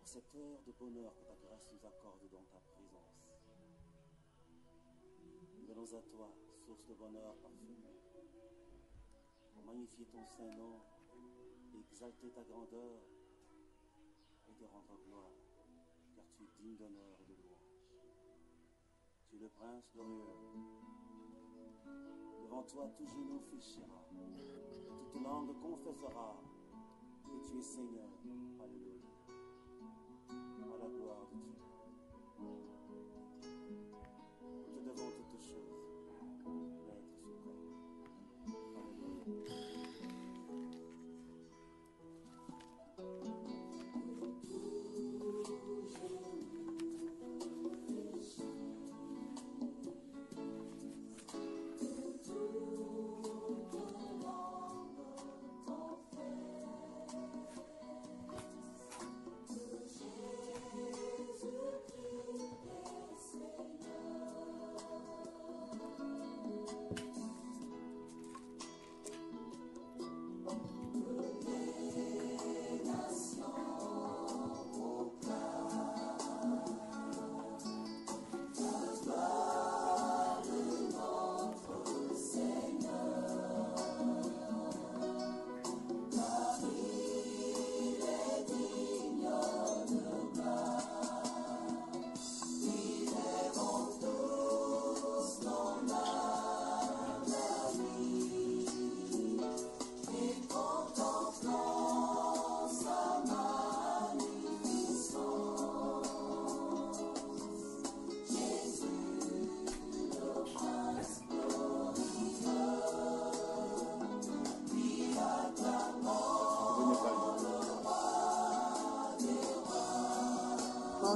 pour cette heure de bonheur que ta grâce nous accorde dans ta présence. Nous venons à toi, source de bonheur parfumé, pour magnifier ton Saint-Nom, exalter ta grandeur et te rendre gloire, car tu es digne d'honneur et de louange. Tu es le Prince glorieux. Devant toi, tout genou fléchira, et toute langue confessera que tu es Seigneur. Alléluia. À la gloire de Dieu. Nous te devons toutes choses, Maître suprême. Alléluia.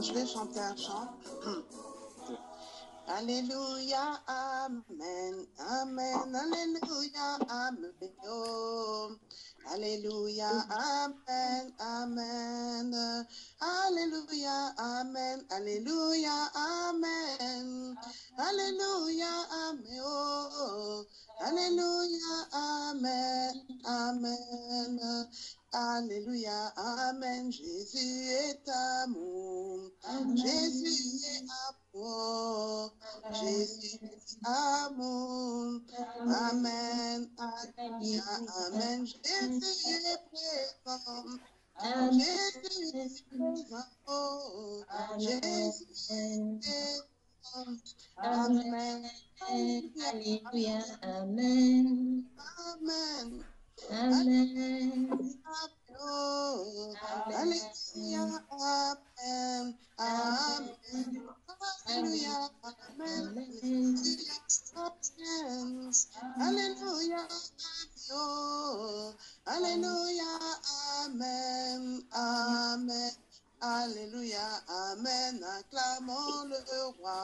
Je vais chanter un chant. Alléluia, Amen, Amen, Alléluia, Amen. Oh. Alléluia, Amen, Amen. Alléluia, Amen, Alléluia, Amen. Alléluia, Amen. Oh. Alléluia, Amen, Amen. Alléluia, Amen. Jésus est amour. Amen. Jésus est amour. Jésus est amour. Amen. Alléluia, Amen. Jésus est présent. Jésus est présent. Jésus est présent. Amen. Alléluia, Amen. Amen. Amen. Alléluia, Amen. Amen. Alléluia, Amen. Alléluia, Alléluia, Amen. Amen. Alléluia, Amen. Acclamons le roi.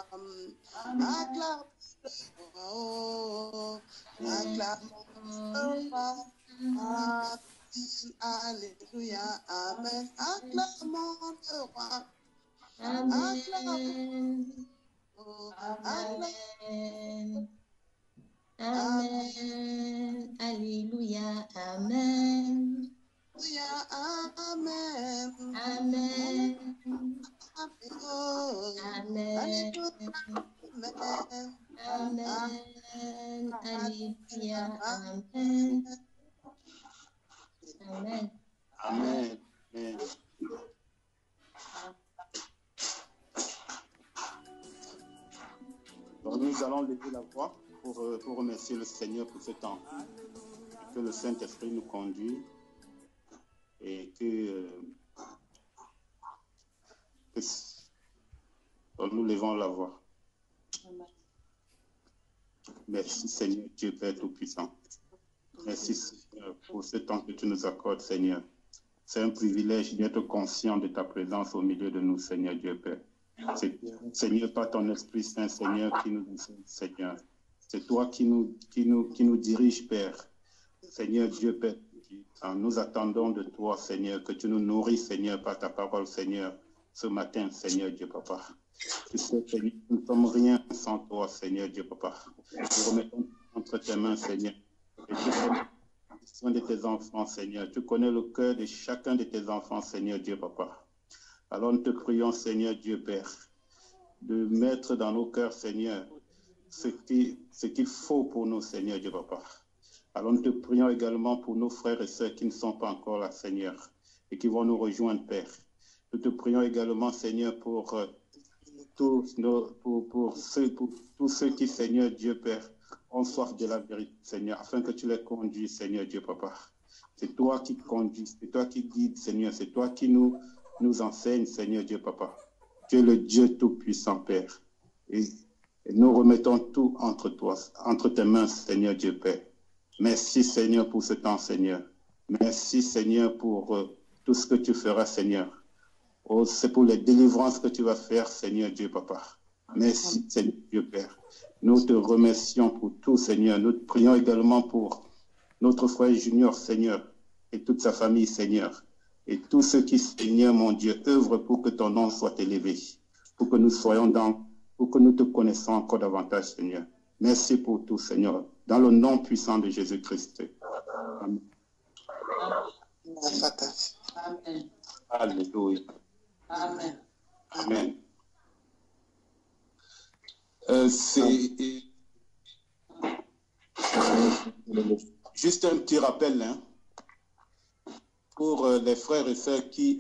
Acclamons le roi. Oh, acclamons le roi. Amen. Alléluia, Amen. Acclamons le roi. Amen. Oh, Amen. Amen. Alléluia, Amen. Alléluia, Amen. Amen. Oh, Amen. Amen. Amen. Alléluia, Amen. Amen. Amen. Amen. Donc nous allons lever la voix pour remercier le Seigneur pour ce temps. Que le Saint-Esprit nous conduit et que nous levons la voix. Merci Seigneur Dieu Père Tout-Puissant. Merci Seigneur pour ce temps que tu nous accordes Seigneur. C'est un privilège d'être conscient de ta présence au milieu de nous Seigneur Dieu Père. C'est Seigneur par ton Esprit Saint Seigneur qui nous enseigne Seigneur. C'est toi qui nous dirige Père. Seigneur Dieu Père, nous attendons de toi Seigneur que tu nous nourris Seigneur par ta parole Seigneur ce matin Seigneur Dieu Papa. Tu sais Seigneur, nous ne sommes rien sans toi Seigneur Dieu Papa. Nous remettons entre tes mains Seigneur. Et tu connais les soins de tes enfants Seigneur. Tu connais le cœur de chacun de tes enfants Seigneur Dieu Papa. Alors nous te prions, Seigneur Dieu Père, de mettre dans nos cœurs, Seigneur, ce qu'il faut pour nous, Seigneur Dieu Papa. Alors nous te prions également pour nos frères et sœurs qui ne sont pas encore là, Seigneur, et qui vont nous rejoindre, Père. Nous te prions également, Seigneur, pour tous ceux qui, Seigneur Dieu Père, ont soif de la vérité, Seigneur, afin que tu les conduises, Seigneur Dieu Papa. C'est toi qui conduis, c'est toi qui guides, Seigneur, c'est toi qui nous enseignes, Seigneur Dieu Papa. Tu es le Dieu Tout-Puissant, Père. Et nous remettons tout entre tes mains, Seigneur Dieu Père. Merci, Seigneur, pour ce temps, Seigneur. Merci, Seigneur, pour tout ce que tu feras, Seigneur. Oh, c'est pour les délivrances que tu vas faire, Seigneur Dieu Papa. Merci, Seigneur Dieu Père. Nous te remercions pour tout, Seigneur. Nous te prions également pour notre frère Junior, Seigneur, et toute sa famille, Seigneur. Et tous ceux qui, Seigneur, mon Dieu, œuvrent pour que ton nom soit élevé, pour que nous pour que nous te connaissons encore davantage, Seigneur. Merci pour tout, Seigneur. Dans le nom puissant de Jésus-Christ. Amen. Amen. Alléluia. Amen. Amen. C'est juste un petit rappel pour les frères et sœurs qui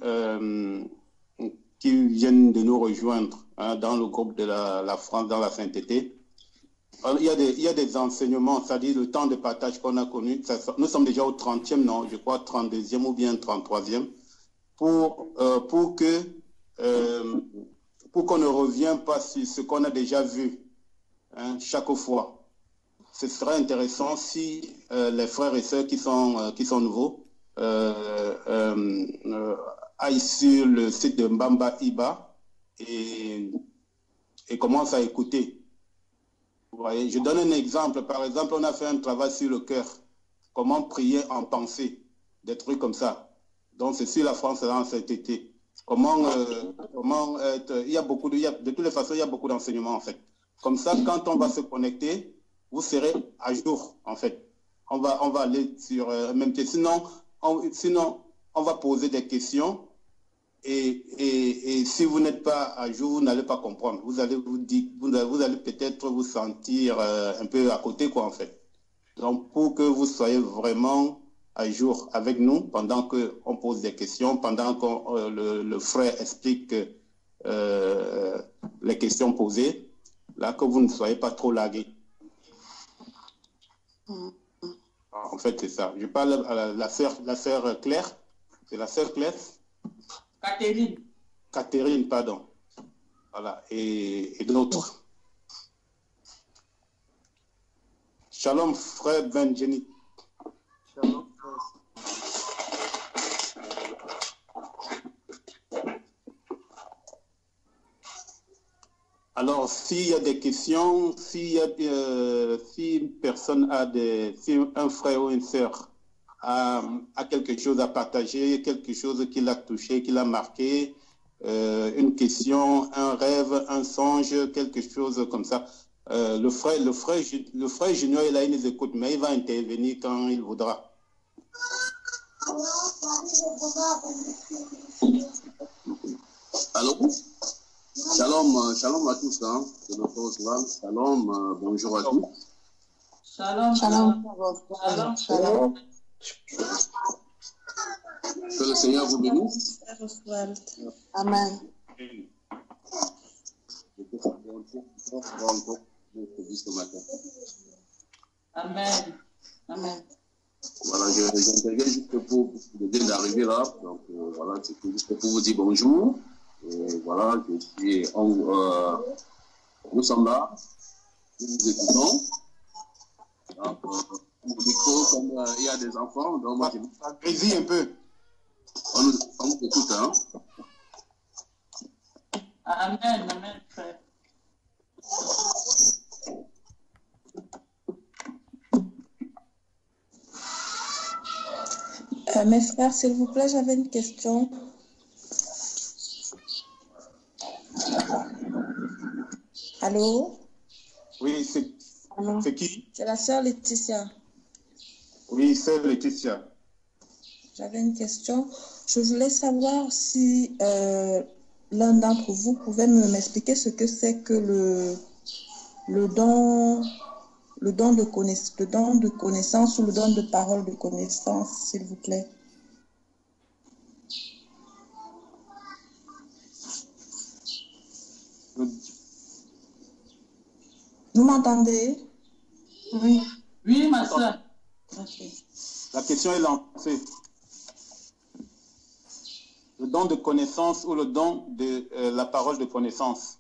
viennent de nous rejoindre dans le groupe de la France dans la sainteté. Il y a des enseignements, c'est-à-dire le temps de partage qu'on a connu. Nous sommes déjà au 30e, non, je crois 32e ou bien 33e, pour qu'on ne revienne pas sur ce qu'on a déjà vu chaque fois. Ce serait intéressant si les frères et sœurs qui sont nouveaux aillent sur le site de Mbamba Iba et commencent à écouter. Vous voyez, je donne un exemple. Par exemple, on a fait un travail sur le cœur. Comment prier en pensée, des trucs comme ça. Donc, c'est sur la France dans cet été. Comment être... de toutes les façons, il y a beaucoup d'enseignements, en fait. Comme ça, quand on va se connecter, vous serez à jour, en fait. On va aller sur MMT. Sinon, on va poser des questions. Et si vous n'êtes pas à jour, vous n'allez pas comprendre. Vous allez peut-être vous sentir un peu à côté, quoi, en fait. Donc, pour que vous soyez vraiment à jour avec nous, pendant qu'on pose des questions, pendant que le frère explique les questions posées, là, que vous ne soyez pas trop lagués. En fait, c'est ça. Je parle à la sœur Claire. C'est la sœur Claire. Catherine, pardon. Voilà, et d'autres. Shalom, frère Benjeni. Shalom, frère. Alors, s'il y a des questions, si une personne si un frère ou une sœur a quelque chose à partager, quelque chose qui l'a touché, qui l'a marqué, une question, un rêve, un songe, quelque chose comme ça. Le frère Junior, il nous écoute, mais il va intervenir quand il voudra. Allô? Shalom à tous, de notre Oswald. Shalom, bonjour à tous. Shalom. Que le Seigneur vous bénisse. Amen. Amen. Amen. Voilà, j'interviens juste pour vous dire d'arriver là. Donc, voilà, c'est juste pour vous dire bonjour. Et voilà, nous sommes là. Nous vous écoutons. Donc, au micro, comme il y a des enfants, donc moi, Grésille un peu. On nous écoute, hein. Amen, frère. Mes frères, s'il vous plaît, j'avais une question. Allô? Oui, c'est qui? C'est la sœur Laetitia. Oui, c'est Laetitia. J'avais une question. Je voulais savoir si l'un d'entre vous pouvait m'expliquer ce que c'est que le don de connaissance ou le don de parole de connaissance, s'il vous plaît? Vous m'entendez? Oui. Oui, ma soeur. Ok. La question est lancée. Le don de connaissance ou le don de la parole de connaissance?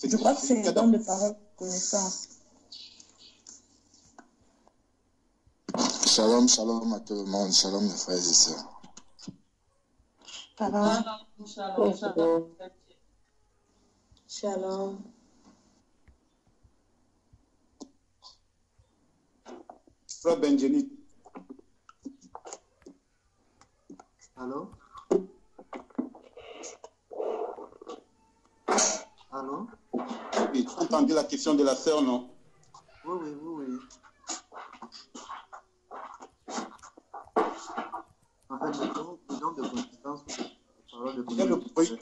Je crois que c'est le don de parole de connaissance. Shalom, shalom à tout le monde. Shalom, mes frères et sœurs. Shalom. Shalom. Shalom. Shalom. Frère Benjamini. Allô? Allô? Oui, tu as entendu la question de la sœur, non? Oui. En fait, le don de connaissance, parole de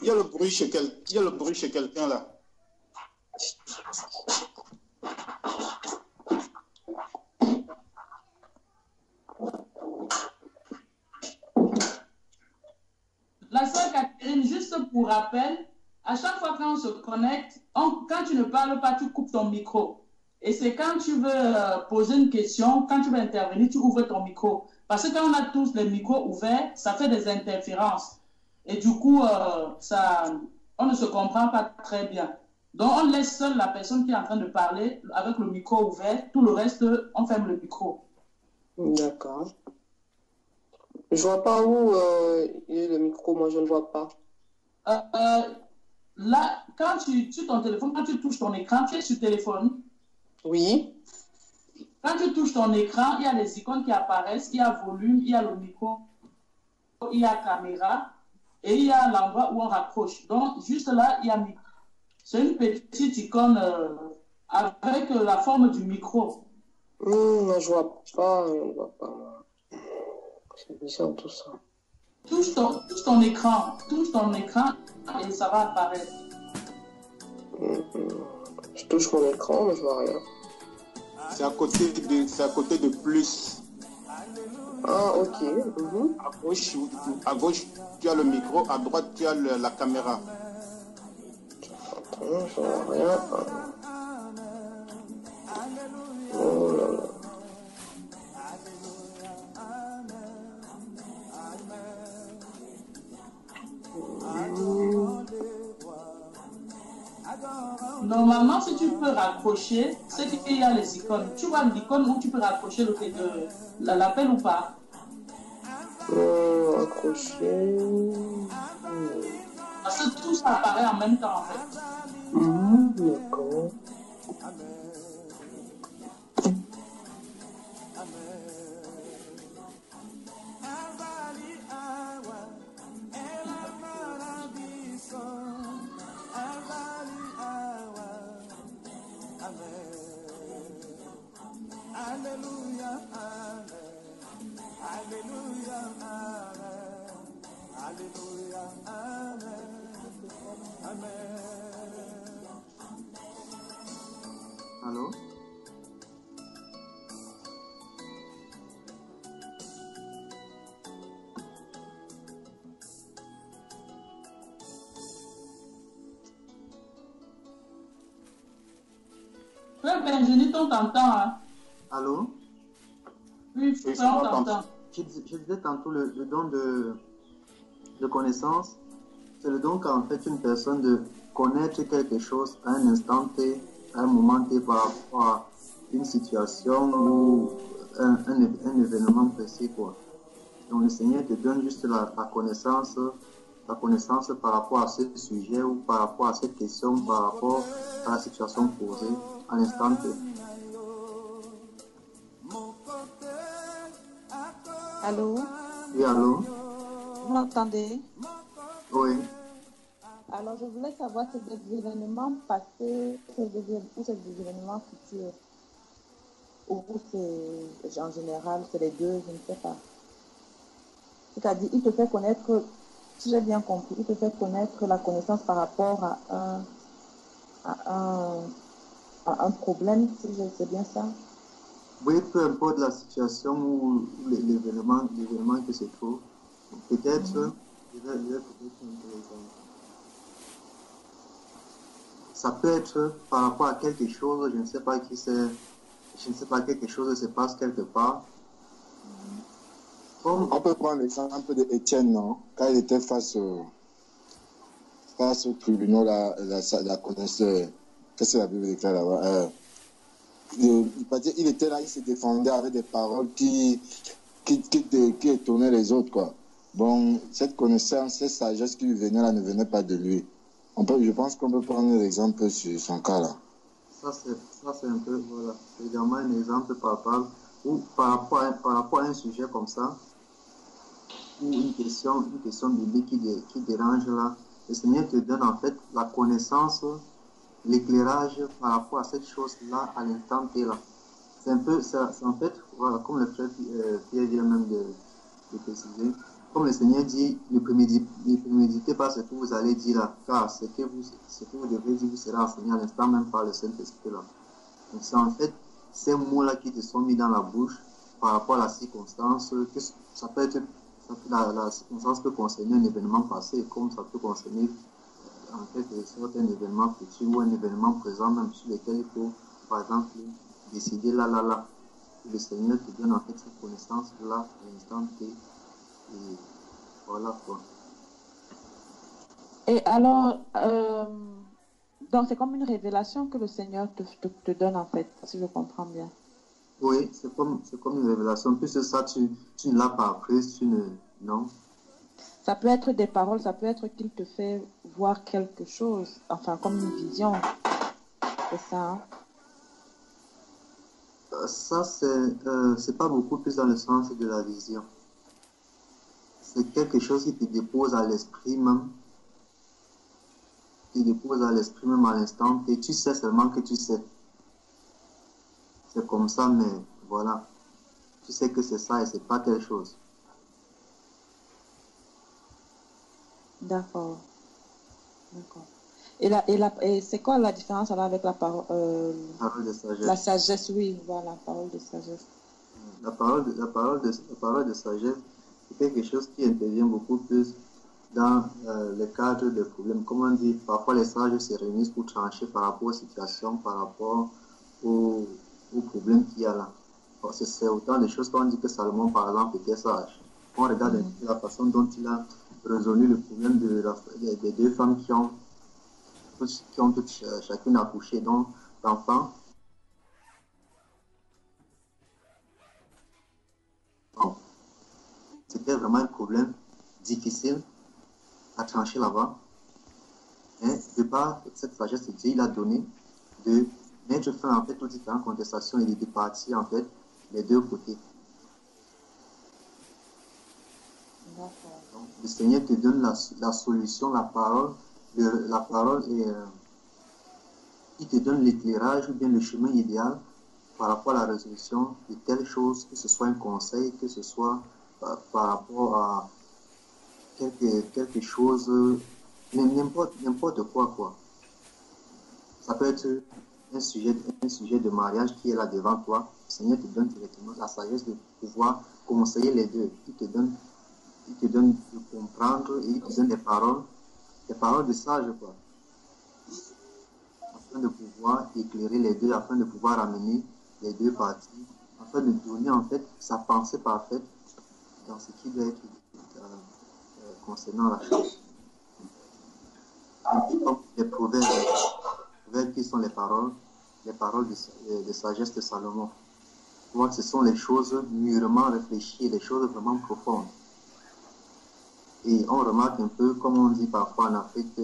Il y a le bruit chez quelqu'un là. La sœur Catherine, juste pour rappel, à chaque fois qu'on se connecte, quand tu ne parles pas, tu coupes ton micro. Et c'est quand tu veux poser une question, quand tu veux intervenir, tu ouvres ton micro. Parce que quand on a tous les micros ouverts, ça fait des interférences. Et du coup, on ne se comprend pas très bien. Donc, on laisse seule la personne qui est en train de parler avec le micro ouvert. Tout le reste, on ferme le micro. D'accord. Je vois pas où il est le micro, moi je ne vois pas. Là, quand sur ton téléphone, quand tu touches ton écran, tu es sur téléphone. Oui. Quand tu touches ton écran, il y a les icônes qui apparaissent, il y a volume, il y a le micro, il y a caméra et il y a l'endroit où on raccroche. Donc, juste là, il y a micro. C'est une petite icône avec la forme du micro. Non, je vois pas, je ne vois pas. C'est bizarre tout ça. Touche ton écran et ça va apparaître. Je touche mon écran, mais je vois rien. C'est à côté de plus. Ah, ok. À gauche, tu as le micro, à droite, tu as la caméra. Attends, je vois rien. Oh là là. Normalement, si tu peux raccrocher, c'est qu'il y a les icônes. Tu vois l'icône où tu peux raccrocher l'appel ou pas? Accroché. Parce que tout ça apparaît en même temps, en fait. D'accord. Allô? Frère Benjamini, on t'entend, hein? Allô? Oui, frère, on t'entend. Je disais tantôt le don de connaissance, c'est le don qu'a en fait une personne de connaître quelque chose à un instant T, à un moment T par rapport à une situation ou un événement précis, quoi. Donc le Seigneur te donne juste la connaissance par rapport à ce sujet ou par rapport à cette question, par rapport à la situation posée à l'instant T. Allô? Oui, allô? Vous m'entendez? Oui. Alors, je voulais savoir si c'est des événements passés ou c'est des événements futurs. Ou c'est en général, c'est les deux, je ne sais pas. C'est-à-dire, il te fait connaître Si j'ai bien compris, il te fait connaître la connaissance par rapport à un problème, si c'est bien ça. Oui, peu importe la situation ou l'événement qui se trouve, peut-être, je vais peut-être un peu exemple. Ça peut être par rapport à quelque chose, je ne sais pas qui c'est, je ne sais pas, quelque chose se passe quelque part. On peut prendre l'exemple d'Étienne, non? Quand il était face au tribunal, la connaisseur, qu'est-ce que la Bible déclare là-bas? Il était là, il se défendait avec des paroles qui étonnaient les autres, quoi. Bon, cette connaissance, cette sagesse qui lui venait là ne venait pas de lui. Je pense qu'on peut prendre l'exemple sur son cas là. Ça c'est un peu, voilà, c'est également un exemple par rapport à un sujet comme ça, ou une question biblique qui dérange là. Le Seigneur te donne en fait la connaissance, l'éclairage par rapport à cette chose-là à l'instant T là. C'est un peu, c'est en fait, voilà, comme le frère Pierre vient même de préciser, comme le Seigneur dit, ne préméditez pas ce que vous allez dire là, car ce que vous devez dire vous sera enseigné à l'instant même par le Saint-Esprit là. Donc c'est en fait ces mots-là qui te sont mis dans la bouche par rapport à la circonstance, que ça peut être, la circonstance peut concerner un événement passé, comme ça peut concerner en quelque sorte un événement futur ou un événement présent même sur lequel il faut, par exemple, décider là. Le Seigneur te donne en fait cette connaissance-là à l'instant T. Et voilà quoi. Et alors, donc c'est comme une révélation que le Seigneur te donne en fait, si je comprends bien. Oui, c'est comme une révélation. Plus ça, tu ne l'as pas appris, non. Ça peut être des paroles, ça peut être qu'il te fait voir quelque chose, enfin comme une vision. C'est ça. Hein? Ça, c'est pas beaucoup plus dans le sens de la vision. C'est quelque chose qui te dépose à l'esprit même. Qui te dépose à l'esprit même à l'instant. Et tu sais seulement que tu sais. C'est comme ça, mais voilà. Tu sais que c'est ça et c'est pas telle chose. D'accord. Et c'est quoi la différence alors avec la parole Parole de sagesse. La sagesse, oui, voilà, parole de sagesse. La parole de sagesse, c'est quelque chose qui intervient beaucoup plus dans le cadre des problèmes. Comme on dit, parfois les sages se réunissent pour trancher par rapport aux situations, par rapport aux problèmes qu'il y a là. C'est autant de choses qu'on dit que Salomon, par exemple, était sage. On regarde la façon dont il a résolu le problème des deux femmes qui ont toutes chacune accouché d'enfants. C'était vraiment un problème difficile à trancher là-bas. Et de par cette sagesse de Dieu, il a donné de mettre fin en fait aux différentes contestations et de partir en fait les deux côtés. Donc, le Seigneur te donne la solution, la parole et il te donne l'éclairage ou bien le chemin idéal par rapport à la résolution de telle chose, que ce soit un conseil, que ce soit par rapport à quelque chose, n'importe quoi. Ça peut être un sujet de mariage qui est là devant toi. Le Seigneur te donne directement la sagesse de pouvoir conseiller les deux. Il te donne de comprendre et il te donne des paroles de sage, quoi. Afin de pouvoir éclairer les deux, afin de pouvoir amener les deux parties, afin de donner en fait sa pensée parfaite dans ce qui doit être concernant la chose. Les proverbes qui sont les paroles de sagesse de Salomon. Tu vois que ce sont les choses mûrement réfléchies, les choses vraiment profondes. Et on remarque un peu, comme on dit parfois en Afrique,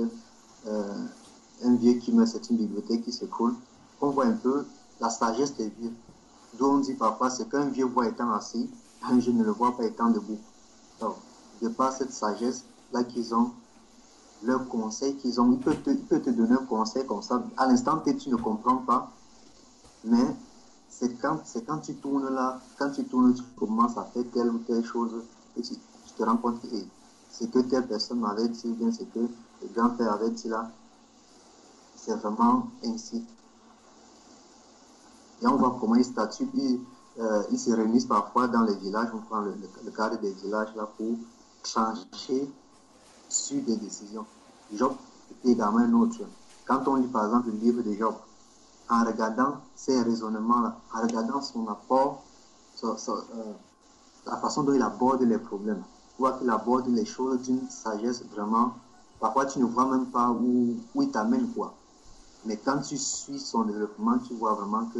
un vieux qui meurt, c'est une bibliothèque qui s'écoule. On voit un peu la sagesse des vieux. D'où on dit parfois, c'est qu'un vieux voit étant assis, un jeune ne le voit pas étant debout. Donc, de par cette sagesse-là qu'ils ont, leurs conseils qu'ils ont, il peut te donner un conseil comme ça. À l'instant T, tu ne comprends pas, mais c'est quand tu tournes là, tu commences à faire telle ou telle chose, et tu te rends compte que ce que telle personne m'avait dit, ou bien ce que le grand-père avait dit là. C'est vraiment ainsi. Et on voit comment ils statuent, ils se réunissent parfois dans les villages, on prend le cadre des villages là pour trancher sur des décisions. Job était également un autre. Quand on lit par exemple le livre de Job, en regardant ces raisonnements-là, en regardant son apport, la façon dont il aborde les problèmes, tu vois qu'il aborde les choses d'une sagesse vraiment, parfois tu ne vois même pas où il t'amène quoi. Mais quand tu suis son développement, tu vois vraiment que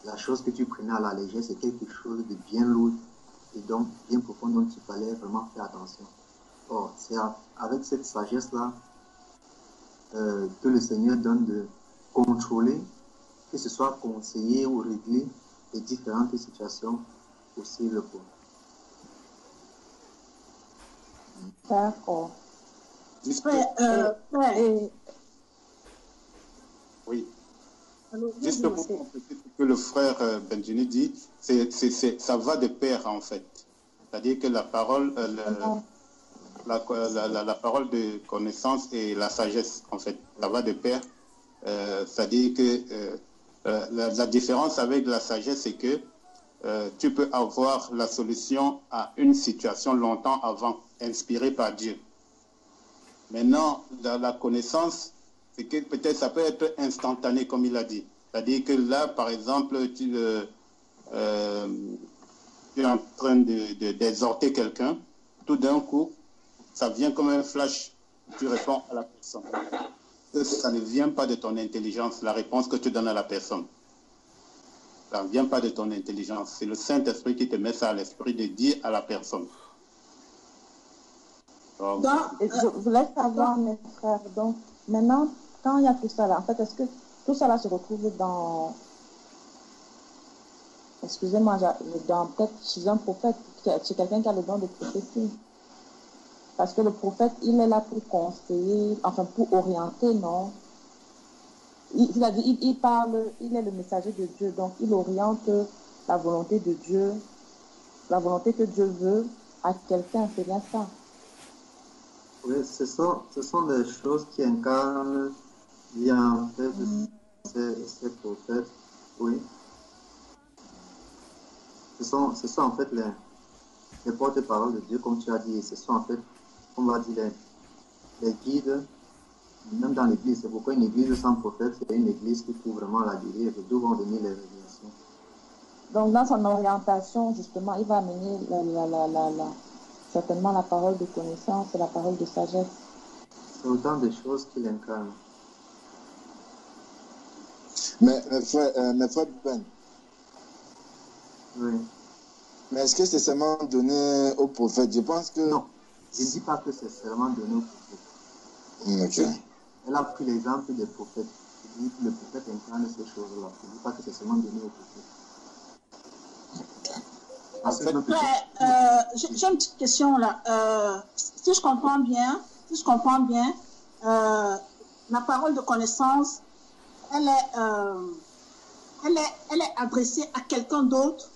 la chose que tu prenais à la légère, c'est quelque chose de bien lourd et donc bien profond dont il fallait vraiment faire attention. Or, c'est avec cette sagesse-là que le Seigneur donne de contrôler, que ce soit conseiller ou régler les différentes situations possibles. D'accord. Oui. Juste pour compléter ce que le frère Benjini dit, ça va de pair en fait. C'est-à-dire que la parole, la parole de connaissance et la sagesse, en fait, ça va de pair. C'est-à-dire que la différence avec la sagesse, c'est que tu peux avoir la solution à une situation longtemps avant, inspirée par Dieu. Maintenant, dans la connaissance, c'est que peut-être ça peut être instantané, comme il a dit. C'est-à-dire que là, par exemple, tu es en train d'exhorter quelqu'un, tout d'un coup, ça vient comme un flash, tu réponds à la personne. Ça ne vient pas de ton intelligence, la réponse que tu donnes à la personne. Ça ne vient pas de ton intelligence. C'est le Saint-Esprit qui te met ça à l'esprit de dire à la personne. Donc, Je voulais savoir, mes frères, donc maintenant, quand il y a tout ça là, en fait, est-ce que tout ça là se retrouve dans, excusez-moi, dans peut-être chez un prophète, chez quelqu'un qui a le don de prophétie? Parce que le prophète, il est là pour conseiller, enfin pour orienter, non? C'est-à-dire, il parle, il est le messager de Dieu, donc il oriente la volonté de Dieu, la volonté que Dieu veut à quelqu'un, c'est bien ça? Oui, ce sont des choses qui incarnent bien en fait ces prophètes, oui. Ce sont en fait les porte-paroles de Dieu, comme tu as dit, ce sont en fait, on va dire, les guides, même dans l'église. C'est pourquoi une église sans prophète, c'est une église qui trouve vraiment la dérive, d'où vont venir les révélations. Donc, dans son orientation, justement, il va amener certainement la parole de connaissance et la parole de sagesse. C'est autant de choses qu'il incarne. Mais frère Ben, Oui. mais est-ce que c'est seulement donné aux prophètes? Je pense que... Non, je ne dis pas que c'est seulement donné aux prophètes. Ok. Elle a pris l'exemple des prophètes. Je dis que le prophète incarne ces choses-là. Je ne dis pas que c'est seulement donné aux prophètes. J'ai une petite question là. Si je comprends bien, la parole de connaissance, elle est adressée à quelqu'un d'autre.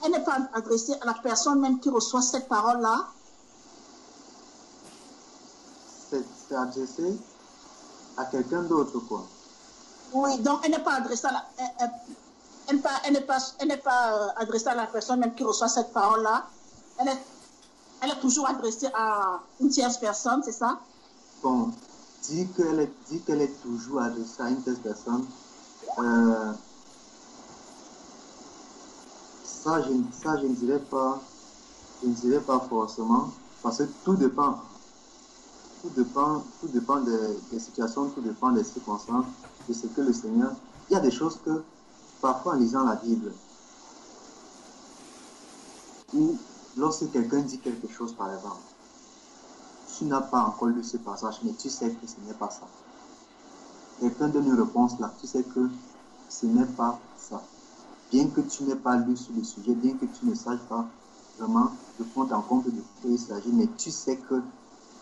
Elle n'est pas adressée à la personne même qui reçoit cette parole-là. C'est adressé à quelqu'un d'autre, quoi. Oui, donc elle n'est pas adressée à elle n'est pas adressée à la personne même qui reçoit cette parole-là. Elle est toujours adressée à une tierce personne, c'est ça? Bon, dit qu'elle est toujours adressée à une tierce personne. Ça, je ne dirais pas. Je ne dirais pas forcément, parce que tout dépend. Tout dépend des situations, tout dépend des circonstances, de ce que le Seigneur. Il y a des choses que, parfois en lisant la Bible, ou lorsque quelqu'un dit quelque chose, par exemple, tu n'as pas encore lu ce passage, mais tu sais que ce n'est pas ça. Quelqu'un donne une réponse là, tu sais que ce n'est pas ça. Bien que tu n'aies pas lu sur le sujet, bien que tu ne saches pas vraiment de fond en compte de quoi il s'agit, mais tu sais que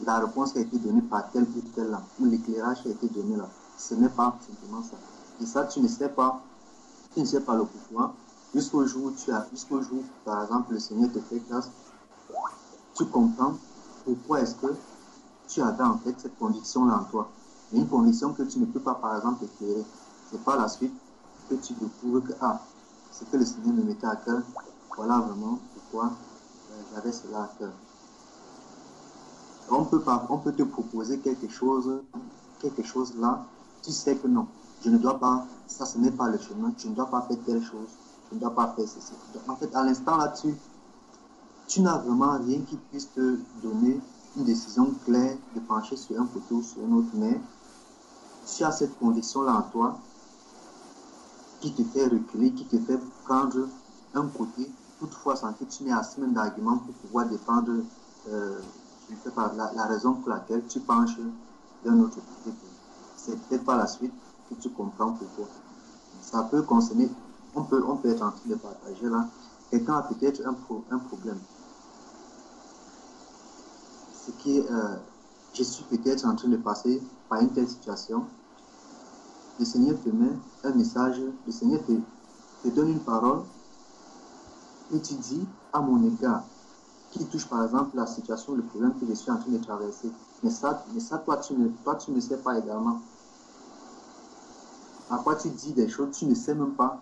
la réponse qui a été donnée par tel ou tel là, ou l'éclairage qui a été donné là, ce n'est pas simplement ça. Et ça, tu ne sais pas le pourquoi, jusqu'au jour où par exemple, le Seigneur te fait grâce, tu comprends pourquoi est-ce que tu avais en fait cette conviction-là en toi. Une conviction que tu ne peux pas, par exemple, éclairer. C'est par la suite que tu découvres que, c'est que le Seigneur me mettait à cœur. Voilà vraiment pourquoi j'avais cela à cœur. On peut te proposer quelque chose là, tu sais que non, je ne dois pas, ça ce n'est pas le chemin, je ne dois pas faire telle chose, je ne dois pas faire ceci. Donc, en fait, à l'instant là, tu n'as vraiment rien qui puisse te donner une décision claire de pencher sur un côté ou sur un autre, mais tu as cette conviction-là en toi qui te fait reculer, qui te fait prendre un côté, toutefois sans que tu n'aies assez même d'arguments pour pouvoir défendre je ne sais pas, la raison pour laquelle tu penches d'un autre côté. C'est peut-être par la suite que tu comprends pourquoi. Ça peut concerner, on peut être en train de partager là, quelqu'un a peut-être un problème. Ce qui est, je suis peut-être en train de passer par une telle situation. Le Seigneur te met un message, le Seigneur te donne une parole et tu dis à mon égard, qui touche par exemple la situation, le problème que je suis en train de traverser. Mais ça toi, tu ne sais pas également. À quoi tu dis des choses, tu ne sais même pas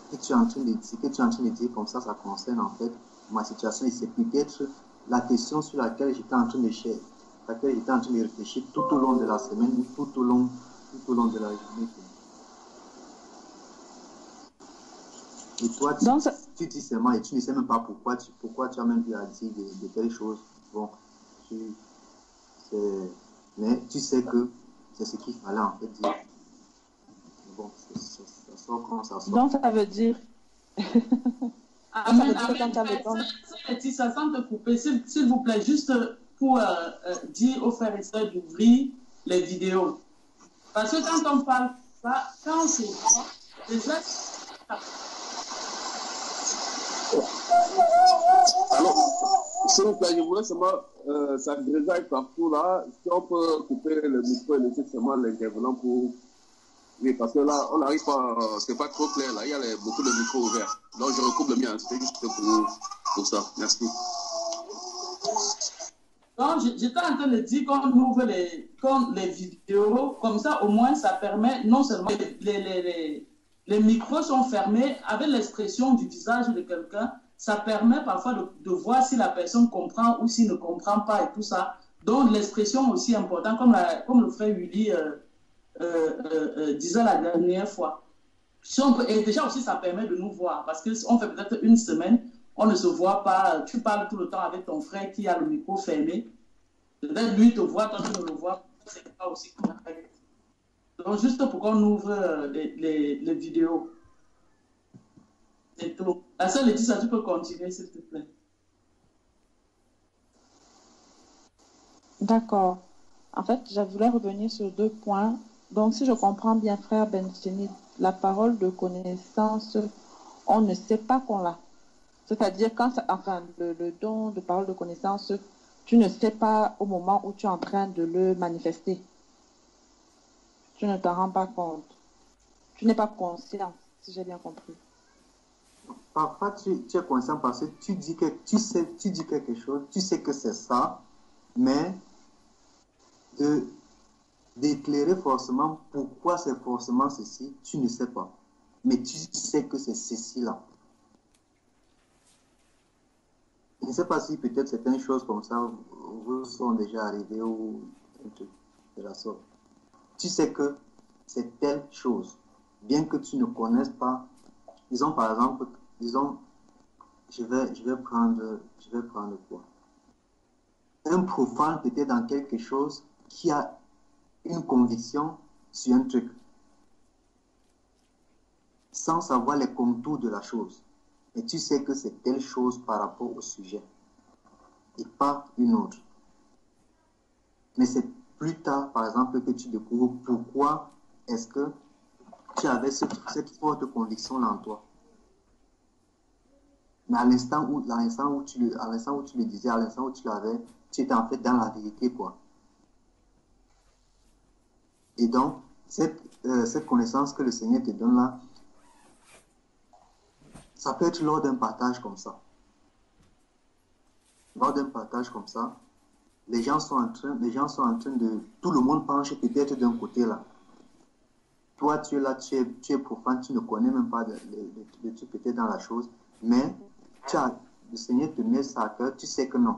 que tu es en train de dire, comme ça concerne en fait ma situation. Et c'est peut-être la question sur laquelle j'étais en train de réfléchir tout au long de la semaine ou tout au long de la journée. Et toi, tu dis seulement et tu ne sais même pas pourquoi tu as même pu dire de telles choses. Bon, mais tu sais que c'est ce qu'il fallait en fait dire. Bon, ça sort comme ça sort. Donc, ça veut dire... Amen, ça sans te couper, s'il vous plaît, juste pour dire aux frères et sœurs d'ouvrir les vidéos. Parce que quand on parle ça, quand c'est déjà... Alors, s'il vous plaît, je voulais seulement, ça grésille partout là, si on peut couper le micro et laisser seulement l'intervenant pour... Oui, parce que là, on n'arrive pas, c'est pas trop clair là, il y a beaucoup de micros ouverts. Donc je recoupe le mien, c'était juste pour ça. Merci. Donc, j'étais en train de dire qu'on ouvre les vidéos, comme ça au moins ça permet, non seulement les micros sont fermés, avec l'expression du visage de quelqu'un, ça permet parfois de voir si la personne comprend ou s'il ne comprend pas et tout ça. Donc l'expression aussi importante, comme le frère Willy disait la dernière fois. Si on peut, et déjà aussi ça permet de nous voir, parce qu'on fait peut-être une semaine, on ne se voit pas, tu parles tout le temps avec ton frère qui a le micro fermé, peut-être lui te voit, toi tu ne le vois pas, c'est pas aussi correct. Donc juste pour qu'on ouvre les vidéos. C'est tout. La sœur Laetitia, tu peux continuer s'il te plaît. D'accord. En fait, je voulais revenir sur 2 points. Donc, si je comprends bien, frère Bencheni, la parole de connaissance, on ne sait pas qu'on l'a. C'est-à-dire, le don de parole de connaissance, tu ne sais pas au moment où tu es en train de le manifester. Tu ne t'en rends pas compte. Tu n'es pas conscient, si j'ai bien compris. Parfois, tu es conscient parce que tu dis quelque chose, tu sais que c'est ça, mais d'éclairer forcément pourquoi c'est forcément ceci, tu ne sais pas. Mais tu sais que c'est ceci là. Je ne sais pas si peut-être certaines choses comme ça vous sont déjà arrivées ou un truc de la sorte. Tu sais que c'est telle chose, bien que tu ne connaisses pas. Disons par exemple, je vais prendre quoi? Un profane peut-être dans quelque chose qui a une conviction sur un truc, sans savoir les contours de la chose. Et tu sais que c'est telle chose par rapport au sujet, et pas une autre. Mais c'est plus tard, par exemple, que tu découvres pourquoi est-ce que tu avais cette forte conviction-là en toi. Mais à l'instant où tu le disais, à l'instant où tu l'avais, tu étais en fait dans la vérité, quoi. Et donc, cette connaissance que le Seigneur te donne là, ça peut être lors d'un partage comme ça. Lors d'un partage comme ça, les gens sont en train de... Tout le monde penche peut-être d'un côté là. Toi, tu es là, tu es profane, tu ne connais même pas de truc peut-être dans la chose, mais le Seigneur te met ça à cœur, tu sais que non.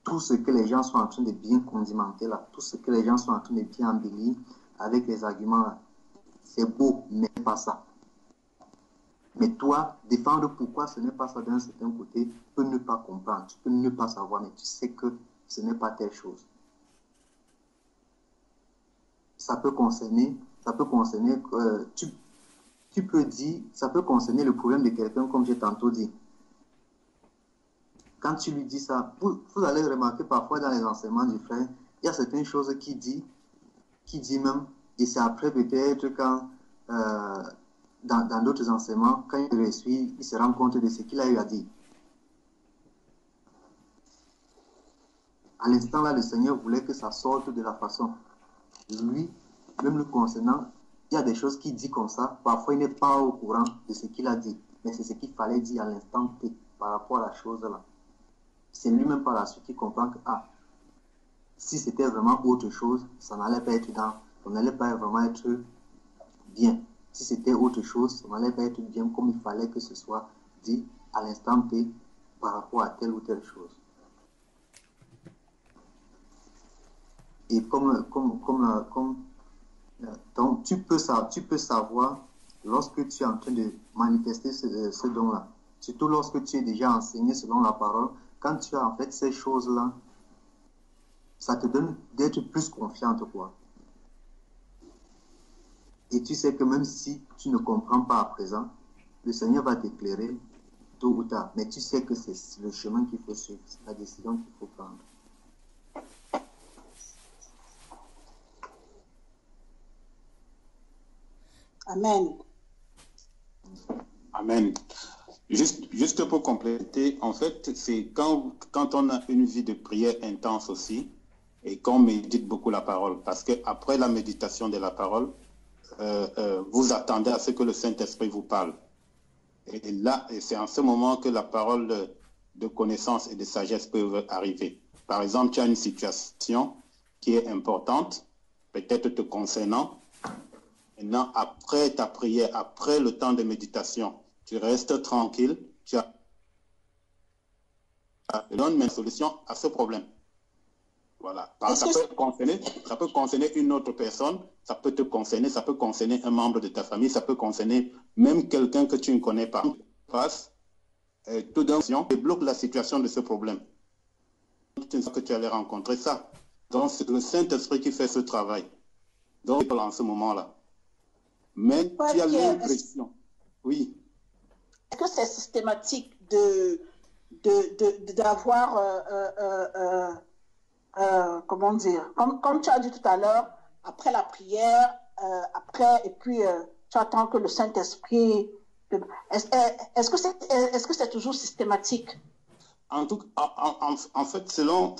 Tout ce que les gens sont en train de bien condimenter là, tout ce que les gens sont en train de bien embellir avec les arguments là, c'est beau, mais pas ça. Mais toi, défendre pourquoi ce n'est pas ça d'un certain côté, tu peux ne pas comprendre, tu peux ne pas savoir, mais tu sais que ce n'est pas telle chose. Ça peut concerner, tu peux dire, ça peut concerner le problème de quelqu'un, comme j'ai tantôt dit. Quand tu lui dis ça, vous allez remarquer parfois dans les enseignements du frère, il y a certaines choses qu'il dit même, et c'est après peut-être quand, dans d'autres enseignements, quand il le suit, il se rend compte de ce qu'il a eu à dire. À l'instant là, le Seigneur voulait que ça sorte de la façon. Lui, même le concernant, il y a des choses qu'il dit comme ça, parfois il n'est pas au courant de ce qu'il a dit, mais c'est ce qu'il fallait dire à l'instant T par rapport à la chose là. C'est lui-même par la suite qui comprend que, si c'était vraiment autre chose, ça n'allait pas être ça n'allait pas vraiment être bien. Si c'était autre chose, ça n'allait pas être bien comme il fallait que ce soit dit à l'instant T par rapport à telle ou telle chose. Et donc tu peux savoir lorsque tu es en train de manifester ce don-là, surtout lorsque tu es déjà enseigné selon la parole. Quand tu as en fait ces choses-là, ça te donne d'être plus confiante, quoi. Et tu sais que même si tu ne comprends pas à présent, le Seigneur va t'éclairer tôt ou tard. Mais tu sais que c'est le chemin qu'il faut suivre, c'est la décision qu'il faut prendre. Amen. Amen. Juste pour compléter, en fait, c'est quand on a une vie de prière intense aussi et qu'on médite beaucoup la parole. Parce qu'après la méditation de la parole, vous attendez à ce que le Saint-Esprit vous parle. Et là, c'est en ce moment que la parole de connaissance et de sagesse peut arriver. Par exemple, tu as une situation qui est importante, peut-être te concernant. Maintenant, après ta prière, après le temps de méditation, tu restes tranquille, tu donnes une solution à ce problème. Voilà. Ça peut concerner une autre personne, ça peut te concerner, ça peut concerner un membre de ta famille, ça peut concerner même quelqu'un que tu ne connais pas. Tout d'un coup, débloque la situation de ce problème. Tu sais que tu allais rencontrer ça. Donc, c'est le Saint-Esprit qui fait ce travail. Donc, en ce moment-là. Mais tu as l'impression. Oui. Est-ce que c'est systématique d'avoir, comment dire, comme tu as dit tout à l'heure, après la prière, et puis tu attends que le Saint-Esprit... Est-ce que c'est toujours systématique? En fait, selon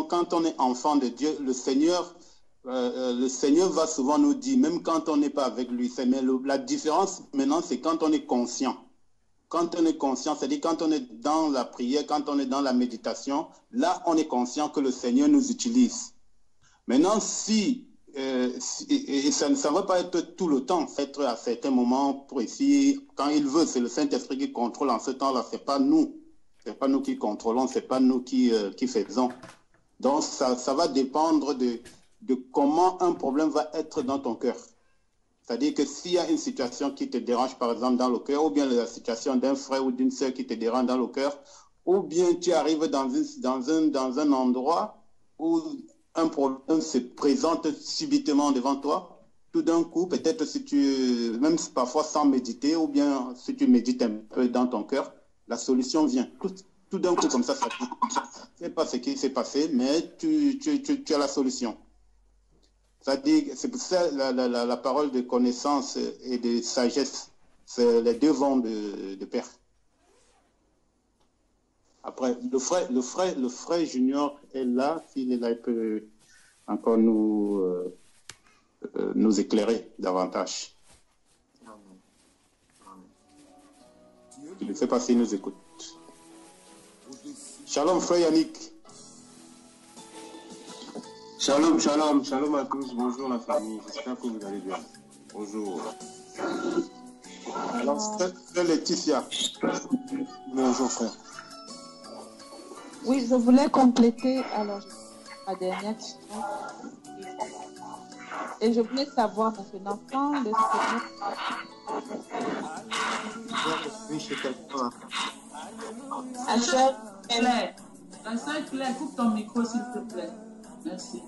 quand on est enfant de Dieu, le Seigneur va souvent nous dire, même quand on n'est pas avec lui, la différence maintenant, c'est quand on est conscient. Quand on est conscient, c'est-à-dire quand on est dans la prière, quand on est dans la méditation, là, on est conscient que le Seigneur nous utilise. Maintenant, et ça ne va pas être tout le temps, être à certains moments précis, quand il veut, c'est le Saint-Esprit qui contrôle en ce temps-là, c'est pas nous. C'est pas nous qui contrôlons, c'est pas nous qui faisons. Donc, ça va dépendre de comment un problème va être dans ton cœur. C'est-à-dire que s'il y a une situation qui te dérange, par exemple, dans le cœur, ou bien la situation d'un frère ou d'une sœur qui te dérange dans le cœur, ou bien tu arrives dans un endroit où un problème se présente subitement devant toi, tout d'un coup, peut-être même parfois sans méditer, ou bien si tu médites un peu dans ton cœur, la solution vient. Tout d'un coup, comme ça, je ne sais pas ce qui s'est passé, mais tu as la solution. C'est pour ça la parole de connaissance et de sagesse, c'est les deux vents de pair. Après, le frère Junior est là, s'il est là, il peut encore nous éclairer davantage. Je ne sais pas s'il nous écoute. Shalom, frère Yannick. Shalom, shalom, shalom à tous. Bonjour la famille. J'espère que vous allez bien. Bonjour. Alors, c'est Laetitia. Bonjour frère. Oui, je voulais compléter alors ma dernière question. Et je voulais savoir maintenant quand le Seigneur... Oui, chez quelqu'un là. La sœur Claire. La sœur Claire, coupe ton micro s'il te plaît. Merci.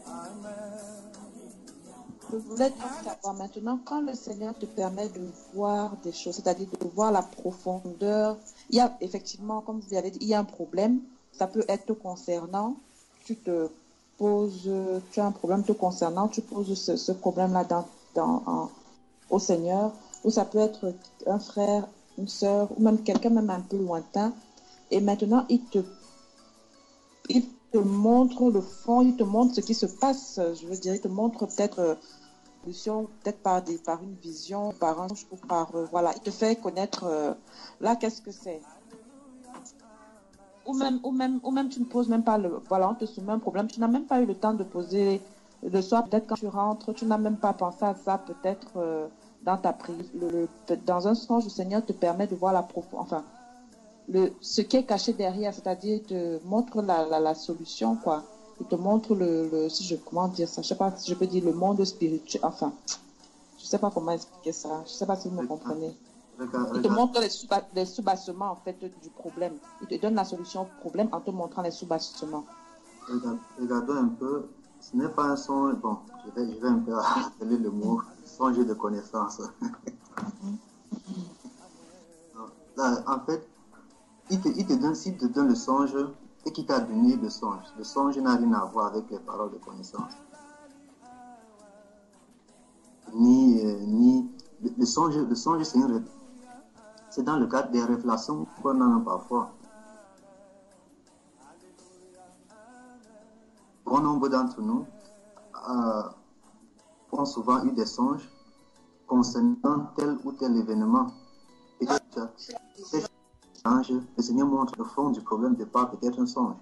Je voulais donc savoir maintenant quand le Seigneur te permet de voir des choses, c'est-à-dire de voir la profondeur. Il y a effectivement, comme vous l'avez dit, il y a un problème. Ça peut être concernant. Tu te poses, tu as un problème te concernant, tu poses ce problème-là au Seigneur. Ou ça peut être un frère, une sœur, ou même quelqu'un même un peu lointain. Et maintenant, il te montre le fond, il te montre ce qui se passe. Je veux dire, il te montre peut-être peut-être par une vision, par un ou par voilà, il te fait connaître là qu'est-ce que c'est. Ou même tu ne poses même pas voilà, on te soumet un problème, tu n'as même pas eu le temps de poser le soir, peut-être quand tu rentres, tu n'as même pas pensé à ça, peut-être dans ta prière. Dans un songe, le Seigneur te permet de voir la profondeur, ce qui est caché derrière, c'est-à-dire il te montre la solution, quoi. Il te montre comment dire ça, je sais pas si je peux dire le monde spirituel, enfin, je sais pas comment expliquer ça, je sais pas si vous me comprenez. Il te montre les soubassements, en fait, du problème. Il te donne la solution au problème en te montrant les soubassements. Regardons un peu, ce n'est pas un songe, bon, je vais un peu appeler le mot songe de connaissance. Là, en fait, s'il te donne le songe et qu'il t'a donné le songe n'a rien à voir avec les paroles de connaissance. Le songe, c'est dans le cadre des révélations qu'on a parfois. Bon nombre d'entre nous ont souvent eu des songes concernant tel ou tel événement. Peut-être le Seigneur montre le fond du problème de pas peut-être un songe.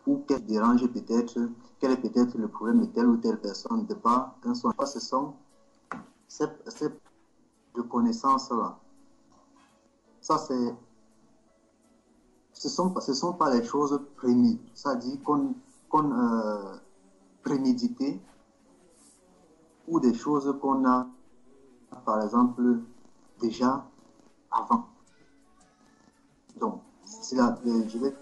Ou qu'est-ce qui dérange peut-être, quel est peut-être le problème de telle ou telle personne de pas un songe. Ce sont ces de connaissances-là. Ça, ce sont pas les choses prémises. Ça dit qu'on prémédité ou des choses qu'on a, par exemple, déjà avant. Donc, je vais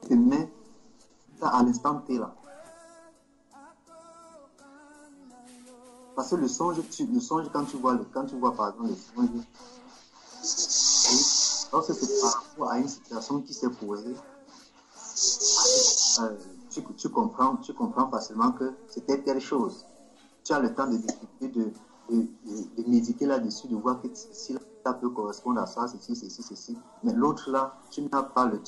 te mettre ça à l'instant T là. Parce que le songe quand tu vois par exemple le songe, lorsque c'est par rapport à une situation qui s'est posée, tu comprends facilement que c'était telle chose. Tu as le temps de discuter, de méditer là-dessus, de voir que si ça peut correspondre à ça, ceci. Mais l'autre là, tu n'as pas le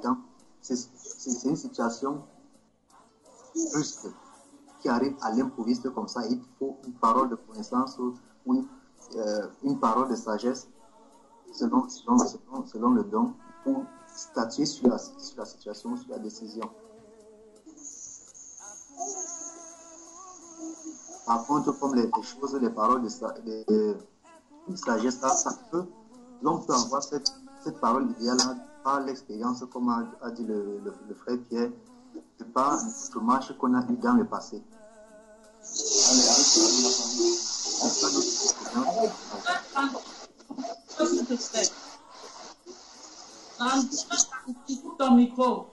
temps. C'est une situation brusque qui arrive à l'improviste comme ça. Il faut une parole de connaissance ou une parole de sagesse selon le don pour statuer sur la situation, sur la décision. Par contre, comme les choses, les paroles de sagesse, l'on peut avoir cette parole idéale par l'expérience, comme a dit le frère Pierre, de par notre marche qu'on a eu dans le passé. Ton micro.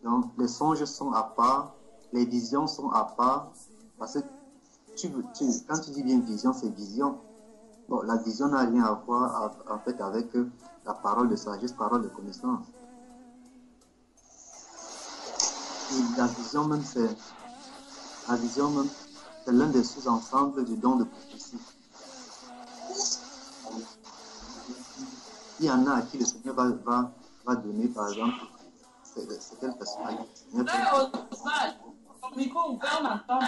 Donc, les songes sont à part, les visions sont à part, parce que quand tu dis bien vision, c'est vision. Bon, la vision n'a rien à voir en fait avec la parole de sagesse, parole de connaissance. Et la vision même, c'est l'un des sous-ensembles du don de prophétie. Il y en a à qui le Seigneur va donner, par exemple, c'est quelle personne Ton micro ouvert, on entend.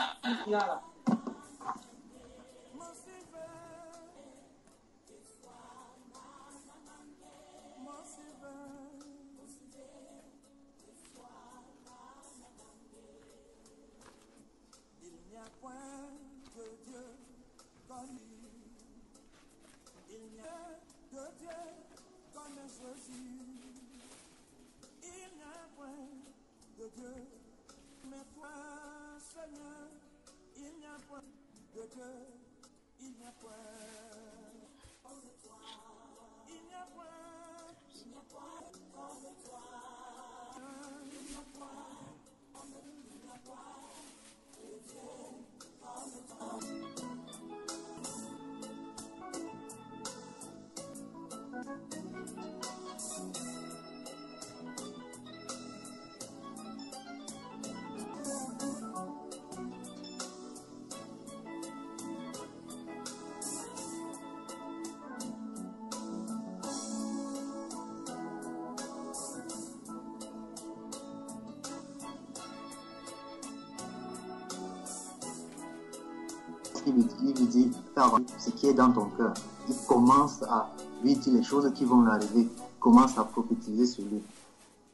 Il lui dit, fais avancer ce qui est dans ton cœur. Il commence à lui dire les choses qui vont lui arriver. Il commence à prophétiser sur lui.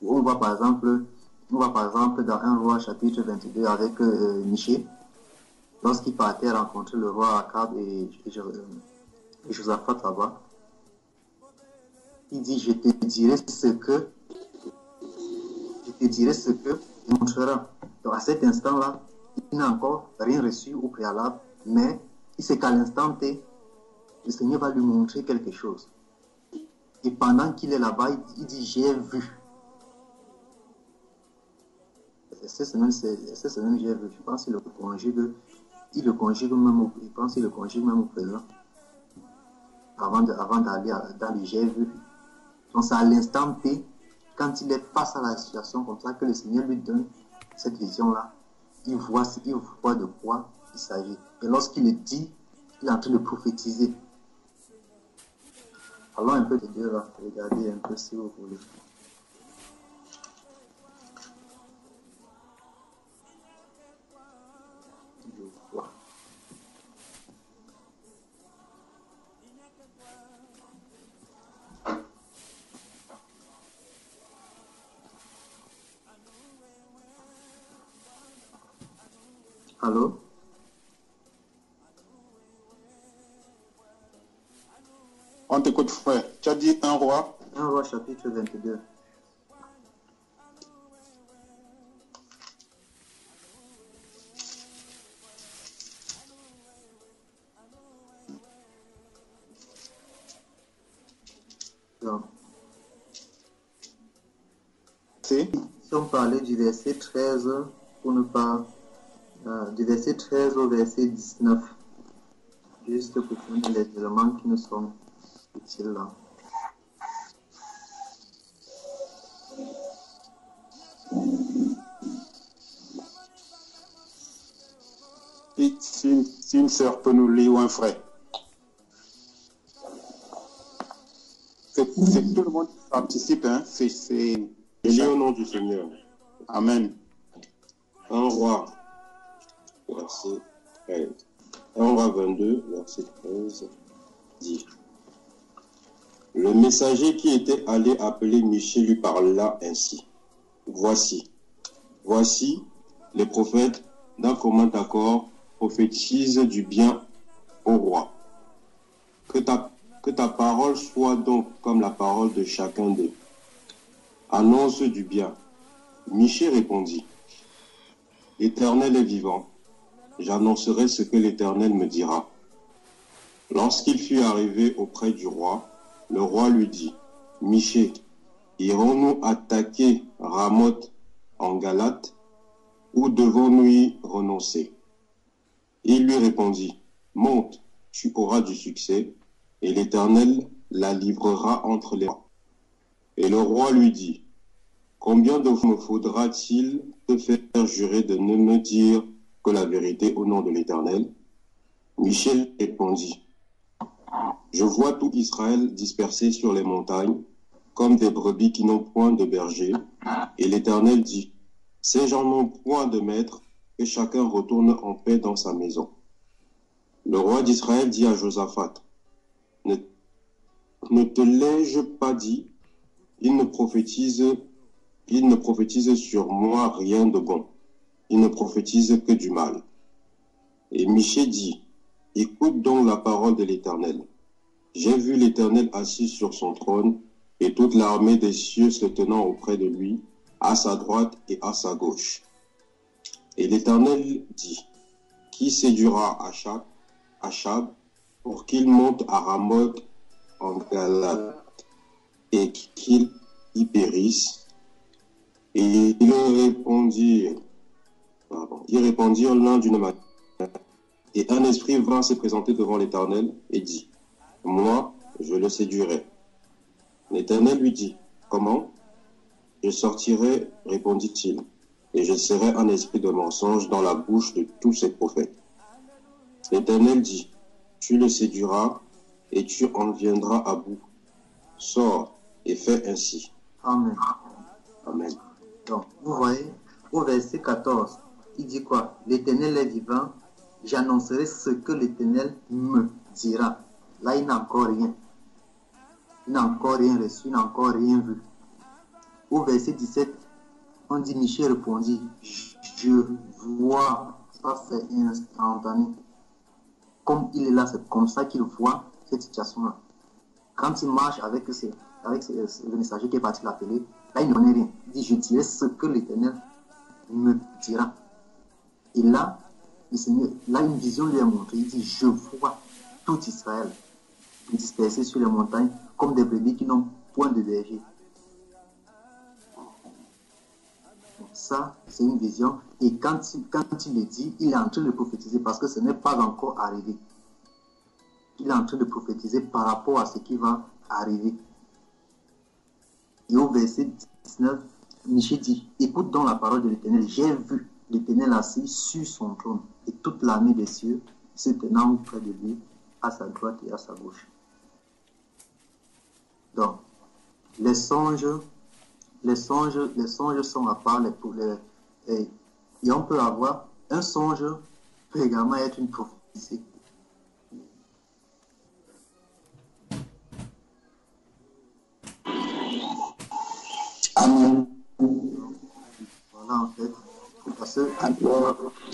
On voit par exemple dans 1 Roi chapitre 22 avec Michée, lorsqu'il partait rencontrer le roi Akab et Josaphat là-bas, il dit, je te dirai ce que il montrera. Donc à cet instant-là, il n'a encore rien reçu au préalable, mais il sait qu'à l'instant T, le Seigneur va lui montrer quelque chose. Et pendant qu'il est là-bas, il dit, j'ai vu. C'est même j'ai vu. Je pense qu'il le conjugue même au présent. Avant d'aller dans le j'ai vu. Donc c'est à l'instant T, quand il est face à la situation comme ça, que le Seigneur lui donne cette vision-là. Il voit de quoi il s'agit. Et lorsqu'il le dit, il est en train de prophétiser. Allons un peu de Dieu là, regardez un peu si vous voulez. Je vois. Allô? On t'écoute, frère. Tu as dit 1 Roi? 1 Roi chapitre 22. Donc, si on parlait du verset 13, pour ne pas... du verset 13 au verset 19, juste pour prendre les éléments qui nous sont utiles là. Et si une sœur peut nous lire ou un frère. C'est tout le monde qui participe, hein. C'est Béni au nom du Seigneur. Amen. 1 Roi, verset 13. 1 Roi 22, verset 13, dit: Le messager qui était allé appeler Michée lui parla ainsi: Voici, les prophètes d'un commun accord prophétisent du bien au roi. Que ta parole soit donc comme la parole de chacun d'eux. Annonce du bien. Michée répondit: L'Éternel est vivant. J'annoncerai ce que l'Éternel me dira. Lorsqu'il fut arrivé auprès du roi, le roi lui dit: Michée, irons-nous attaquer Ramoth en Galate, ou devons-nous y renoncer? Il lui répondit: Monte, tu auras du succès, et l'Éternel la livrera entre les mains. Et le roi lui dit: Combien de fois me faudra-t-il te faire jurer de ne me dire que la vérité au nom de l'Éternel? Michée répondit: Je vois tout Israël dispersé sur les montagnes, comme des brebis qui n'ont point de berger. Et l'Éternel dit: Ces gens n'ont point de maître, que chacun retourne en paix dans sa maison. Le roi d'Israël dit à Josaphat: Ne te l'ai-je pas dit? Il ne prophétise sur moi rien de bon. Il ne prophétise que du mal. Et Michée dit: Écoute donc la parole de l'Éternel. J'ai vu l'Éternel assis sur son trône, et toute l'armée des cieux se tenant auprès de lui, à sa droite et à sa gauche. Et l'Éternel dit: Qui séduira Achab Achab pour qu'il monte à Ramoth en Galade et qu'il y périsse. Et ils répondirent l'un d'une manière. Et un esprit vint se présenter devant l'Éternel et dit, moi, je le séduirai. L'Éternel lui dit, comment? Je sortirai, répondit-il, et je serai un esprit de mensonge dans la bouche de tous ses prophètes. L'Éternel dit, tu le séduiras et tu en viendras à bout. Sors et fais ainsi. Amen. Amen. Donc, vous voyez, au verset 14, il dit quoi? L'Éternel est vivant, j'annoncerai ce que l'Éternel me dira. Là, il n'a encore rien. Il n'a encore rien reçu, il n'a encore rien vu. Au verset 17, on dit, Michel répondit, je vois, ça c'est instantané. Comme il est là, c'est comme ça qu'il voit cette situation-là. Quand il marche avec le messager qui est parti l'appeler, là il n'en est rien. Il dit, je dirai ce que l'Éternel me dira. Et là, le Seigneur, là une vision lui est montrée. Il dit, je vois tout Israël dispersé sur les montagnes comme des brebis qui n'ont point de berger. Ça, c'est une vision. Et quand il le dit, il est en train de prophétiser parce que ce n'est pas encore arrivé. Il est en train de prophétiser par rapport à ce qui va arriver. Et au verset 19, Michée dit, écoute donc la parole de l'Éternel. J'ai vu l'Éternel assis sur son trône et toute l'armée des cieux se tenant auprès de lui, à sa droite et à sa gauche. Donc, les songes sont à part et on peut avoir un songe peut également être une prophétie. Amen. Voilà en fait. Parce que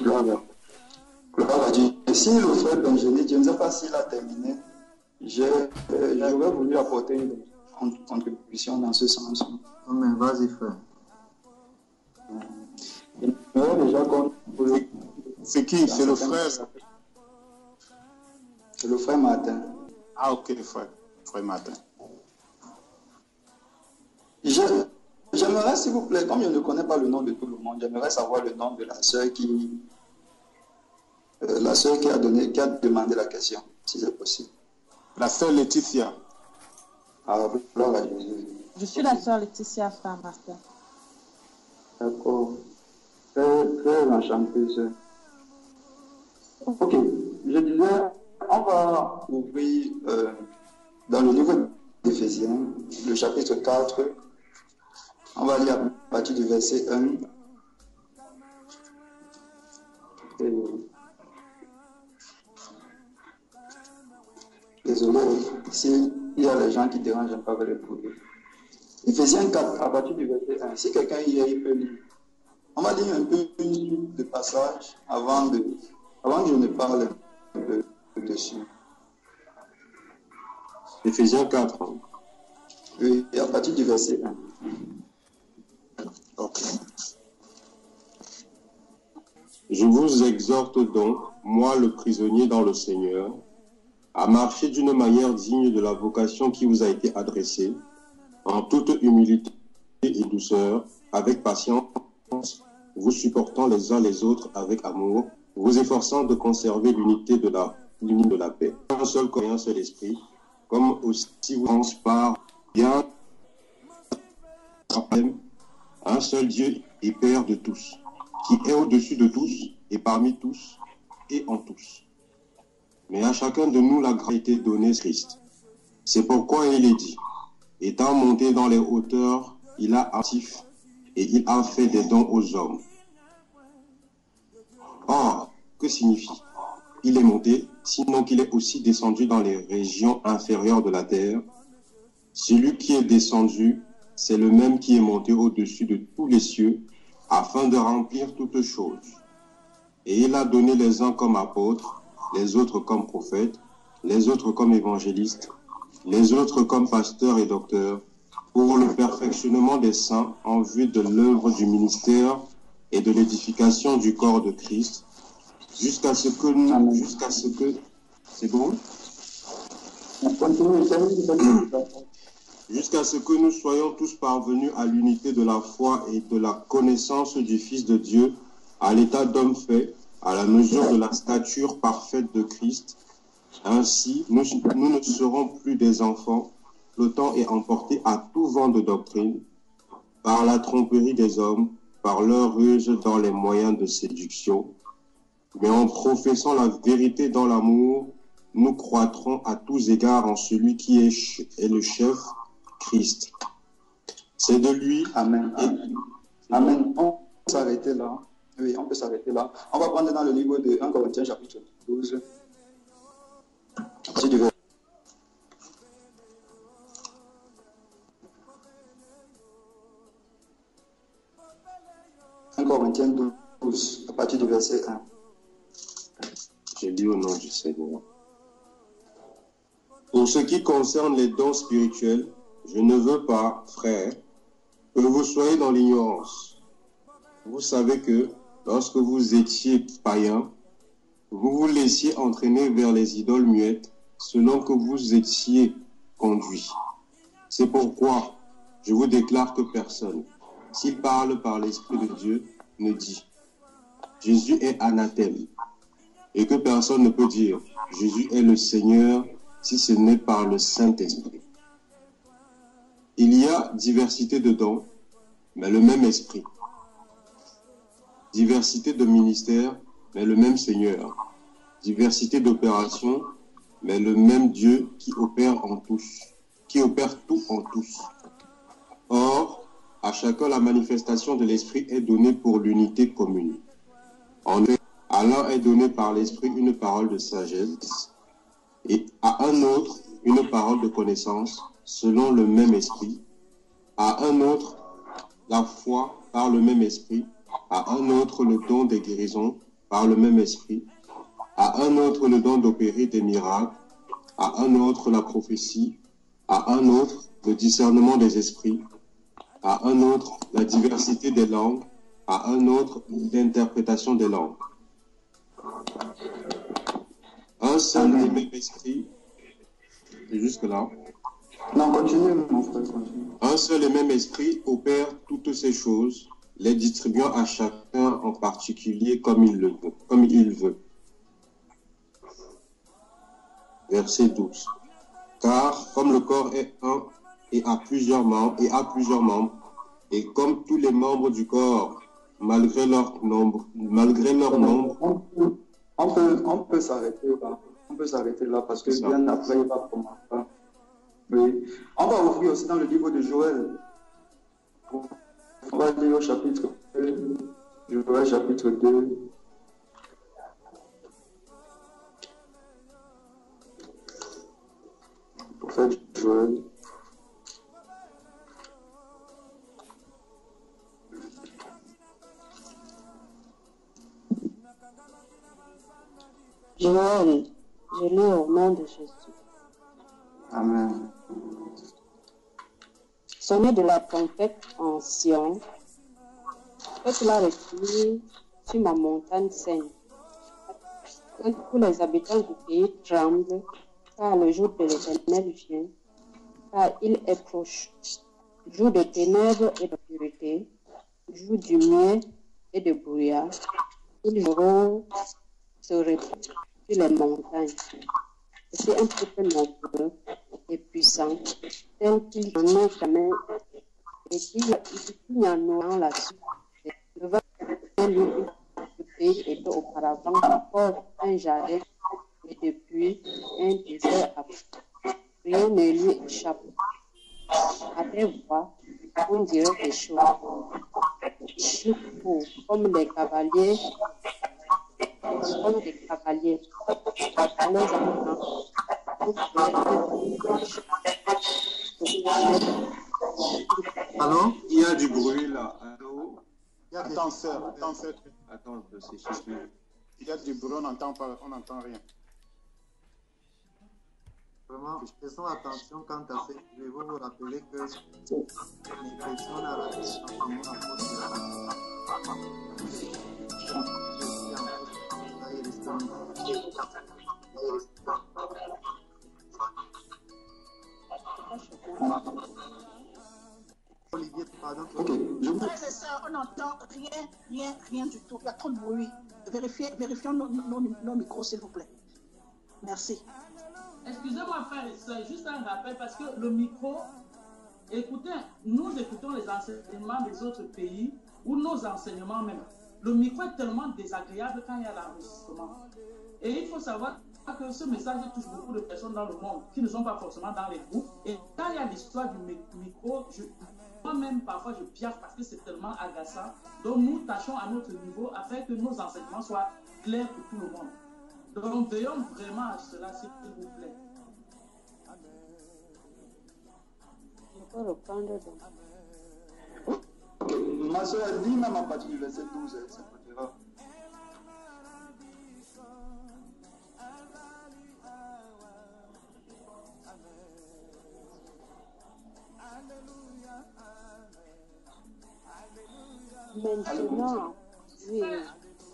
Gloire à Dieu. Si le frère Benjamin, je ne sais pas s'il a terminé, j'aurais voulu apporter une contribution dans ce sens. Amen. Vas-y frère. C'est qui? C'est le frère? C'est le frère Martin. Ah ok, frère Martin. J'aimerais, s'il vous plaît, comme je ne connais pas le nom de tout le monde, j'aimerais savoir le nom de la sœur qui a demandé la question, si c'est possible. La sœur Laetitia. Ah, gloire à Dieu. Je suis la sœur Laetitia, frère Martin. D'accord. Très enchanté, sœur. Ok, je disais, on va ouvrir dans le livre d'Éphésiens, le chapitre 4. On va lire à partir du verset 1. Désolé, s'il y a des gens qui dérangent un peu avec le produit. Éphésiens 4, à partir du verset 1. Si quelqu'un y est, il peut lire. On va lire un peu une suite de passages avant que je ne parle un peu dessus. Éphésiens 4. Oui, à partir du verset 1. Okay. Je vous exhorte donc, moi le prisonnier dans le Seigneur, à marcher d'une manière digne de la vocation qui vous a été adressée, en toute humilité et douceur, avec patience, vous supportant les uns les autres avec amour, vous efforçant de conserver l'unité de la paix. Un seul corps et un seul esprit, comme aussi vous transpare bien un seul Dieu et Père de tous, qui est au-dessus de tous et parmi tous et en tous. Mais à chacun de nous la grâce a été donnée Christ. C'est pourquoi il est dit, étant monté dans les hauteurs, il a actif et il a fait des dons aux hommes. Or, que signifie? Il est monté, sinon qu'il est aussi descendu dans les régions inférieures de la terre. Celui qui est descendu, c'est le même qui est monté au-dessus de tous les cieux, afin de remplir toutes choses. Et il a donné les uns comme apôtres, les autres comme prophètes, les autres comme évangélistes, les autres comme pasteurs et docteurs, pour le perfectionnement des saints en vue de l'œuvre du ministère et de l'édification du corps de Christ, jusqu'à ce que C'est bon? Continue. Jusqu'à ce que nous soyons tous parvenus à l'unité de la foi et de la connaissance du Fils de Dieu, à l'état d'homme fait, à la mesure de la stature parfaite de Christ. Ainsi, nous ne serons plus des enfants, flottant et emportés à tout vent de doctrine, par la tromperie des hommes, par leur ruse dans les moyens de séduction. Mais en professant la vérité dans l'amour, nous croîtrons à tous égards en celui qui est le chef, Christ. C'est de lui. Amen. Amen. On peut s'arrêter là. Oui, on peut s'arrêter là. On va prendre dans le livre de 1 Corinthiens chapitre 12. À partir du verset. Corinthiens 12, à partir du verset 1. J'ai lu au nom du Seigneur. Pour ce qui concerne les dons spirituels, je ne veux pas, frères, que vous soyez dans l'ignorance. Vous savez que lorsque vous étiez païens, vous vous laissiez entraîner vers les idoles muettes selon que vous étiez conduits. C'est pourquoi je vous déclare que personne, s'il parle par l'Esprit de Dieu, ne dit « Jésus est anathème » et que personne ne peut dire « Jésus est le Seigneur » si ce n'est par le Saint-Esprit. Il y a diversité de dons, mais le même Esprit. Diversité de ministères, mais le même Seigneur. Diversité d'opérations, mais le même Dieu qui opère en tous, qui opère tout en tous. Or, à chacun la manifestation de l'Esprit est donnée pour l'unité commune. En effet, à l'un est donnée par l'Esprit une parole de sagesse, et à un autre une parole de connaissance, selon le même Esprit, à un autre la foi par le même Esprit, à un autre le don des guérisons par le même Esprit, à un autre le don d'opérer des miracles, à un autre la prophétie, à un autre le discernement des esprits, à un autre la diversité des langues, à un autre l'interprétation des langues. Un seul et même esprit, et jusque-là. Non, continue, mon frère, continue. Un seul et même esprit opère toutes ces choses, les distribuant à chacun en particulier comme il veut. Verset 12. Car comme le corps est un et a plusieurs membres, et comme tous les membres du corps, malgré leur nombre, on peut s'arrêter là. On peut s'arrêter là parce que bien après, il va commencer. Oui. On va ouvrir aussi dans le livre de Joël. On va lire au chapitre 2. Joël chapitre 2. Prophète Joël. Joël, je lis au nom de Jésus. Amen. Sonnez de la trompette en Sion, faites-la retenir sur ma montagne sainte. Que tous les habitants du pays tremblent, car le jour de l'Éternel vient, car il est proche. Jour de ténèbres et d'obscurité, jour du miel et de brouillard, il se répand sur les montagnes. C'est un peuple nombreux et puissant, tel qu'il n'y en a jamais, et qu'il n'y en aura là-dessus. Le pays était auparavant encore un jardin, et depuis un désert à rien ne lui échappe. Après voir, on dirait des choses. Il faut, comme des cavaliers, les enfants. Allô? Il y a du bruit là. Allô? Attends, sœur. Attends, c'est super. Il y a du bruit, on n'entend rien. Vraiment, faisons attention quant à ce. Je vais vous rappeler que les personnes à la question Ok, je vous... Frères et sœurs, on n'entend rien du tout. Il y a trop de bruit. Vérifions nos micros, s'il vous plaît. Merci. Excusez-moi, frère et sœurs, juste un rappel parce que le micro, écoutez, nous écoutons les enseignements des autres pays ou nos enseignements même. Le micro est tellement désagréable quand il y a l'enregistrement. Et il faut savoir que ce message touche beaucoup de personnes dans le monde qui ne sont pas forcément dans les groupes. Et quand il y a l'histoire du micro, moi-même parfois je piaffe parce que c'est tellement agaçant. Donc nous tâchons à notre niveau afin que nos enseignements soient clairs pour tout le monde. Donc veillons vraiment à cela, s'il vous plaît. On peut reprendre donc. Ok, ma soeur, elle dit même à partir du verset 12, ça peut dire. Maintenant, oui.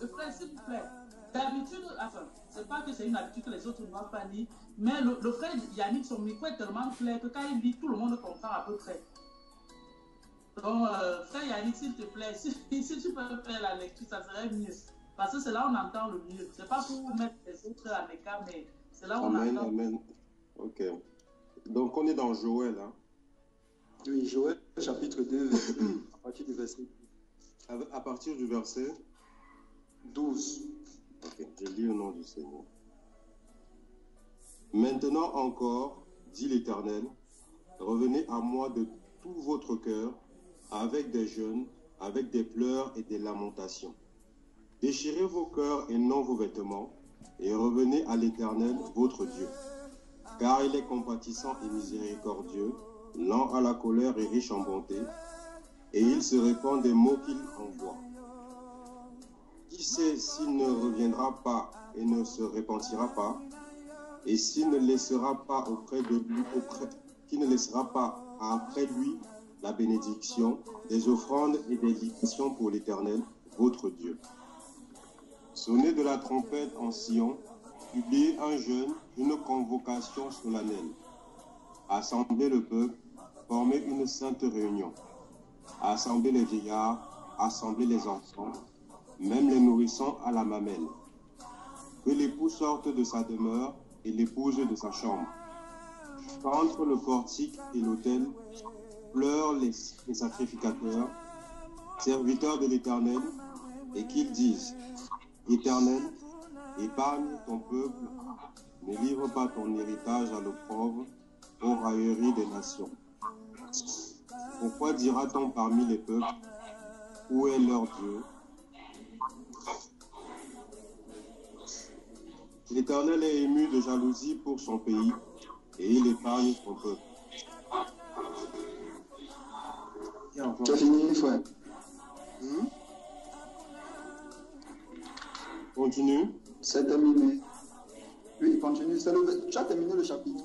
Le frère, s'il vous plaît, d'habitude, enfin, c'est pas que c'est une habitude que les autres ne doivent pas lire, mais le frère Yannick, son micro est tellement clair que quand il lit, tout le monde comprend à peu près. Donc, frère Yannick, s'il te plaît, si tu peux faire la lecture, ça serait mieux. Parce que c'est là où on entend le mieux. C'est pas pour mettre les autres à l'écart, mais c'est là où on entend. Amen. Ok. Donc, on est dans Joël, hein? Oui, Joël, chapitre 2, à partir du verset 12. À partir du verset 12. Ok, je lis au nom du Seigneur. Maintenant encore, dit l'Éternel, revenez à moi de tout votre cœur, avec des jeûnes, avec des pleurs et des lamentations. Déchirez vos cœurs et non vos vêtements, et revenez à l'Éternel, votre Dieu. Car il est compatissant et miséricordieux, lent à la colère et riche en bonté, et il se répand des mots qu'il envoie. Qui sait s'il ne reviendra pas et ne se repentira pas, et s'il ne laissera pas auprès de lui, qui ne laissera pas après lui la bénédiction, des offrandes et des libations pour l'Éternel, votre Dieu. Sonnez de la trompette en Sion, publiez un jeûne, une convocation solennelle. Assemblez le peuple, formez une sainte réunion. Assemblez les vieillards, assemblez les enfants, même les nourrissons à la mamelle. Que l'époux sorte de sa demeure et l'épouse de sa chambre. Qu'entre le portique et l'autel, pleurent les sacrificateurs, serviteurs de l'Éternel, et qu'ils disent, Éternel, épargne ton peuple, ne livre pas ton héritage à l'opprobre, aux railleries des nations. Pourquoi dira-t-on parmi les peuples, où est leur Dieu? L'Éternel est ému de jalousie pour son pays, et il épargne son peuple. Tu as fini, frère? Continue. C'est terminé. Oui, continue. Tu as terminé le chapitre.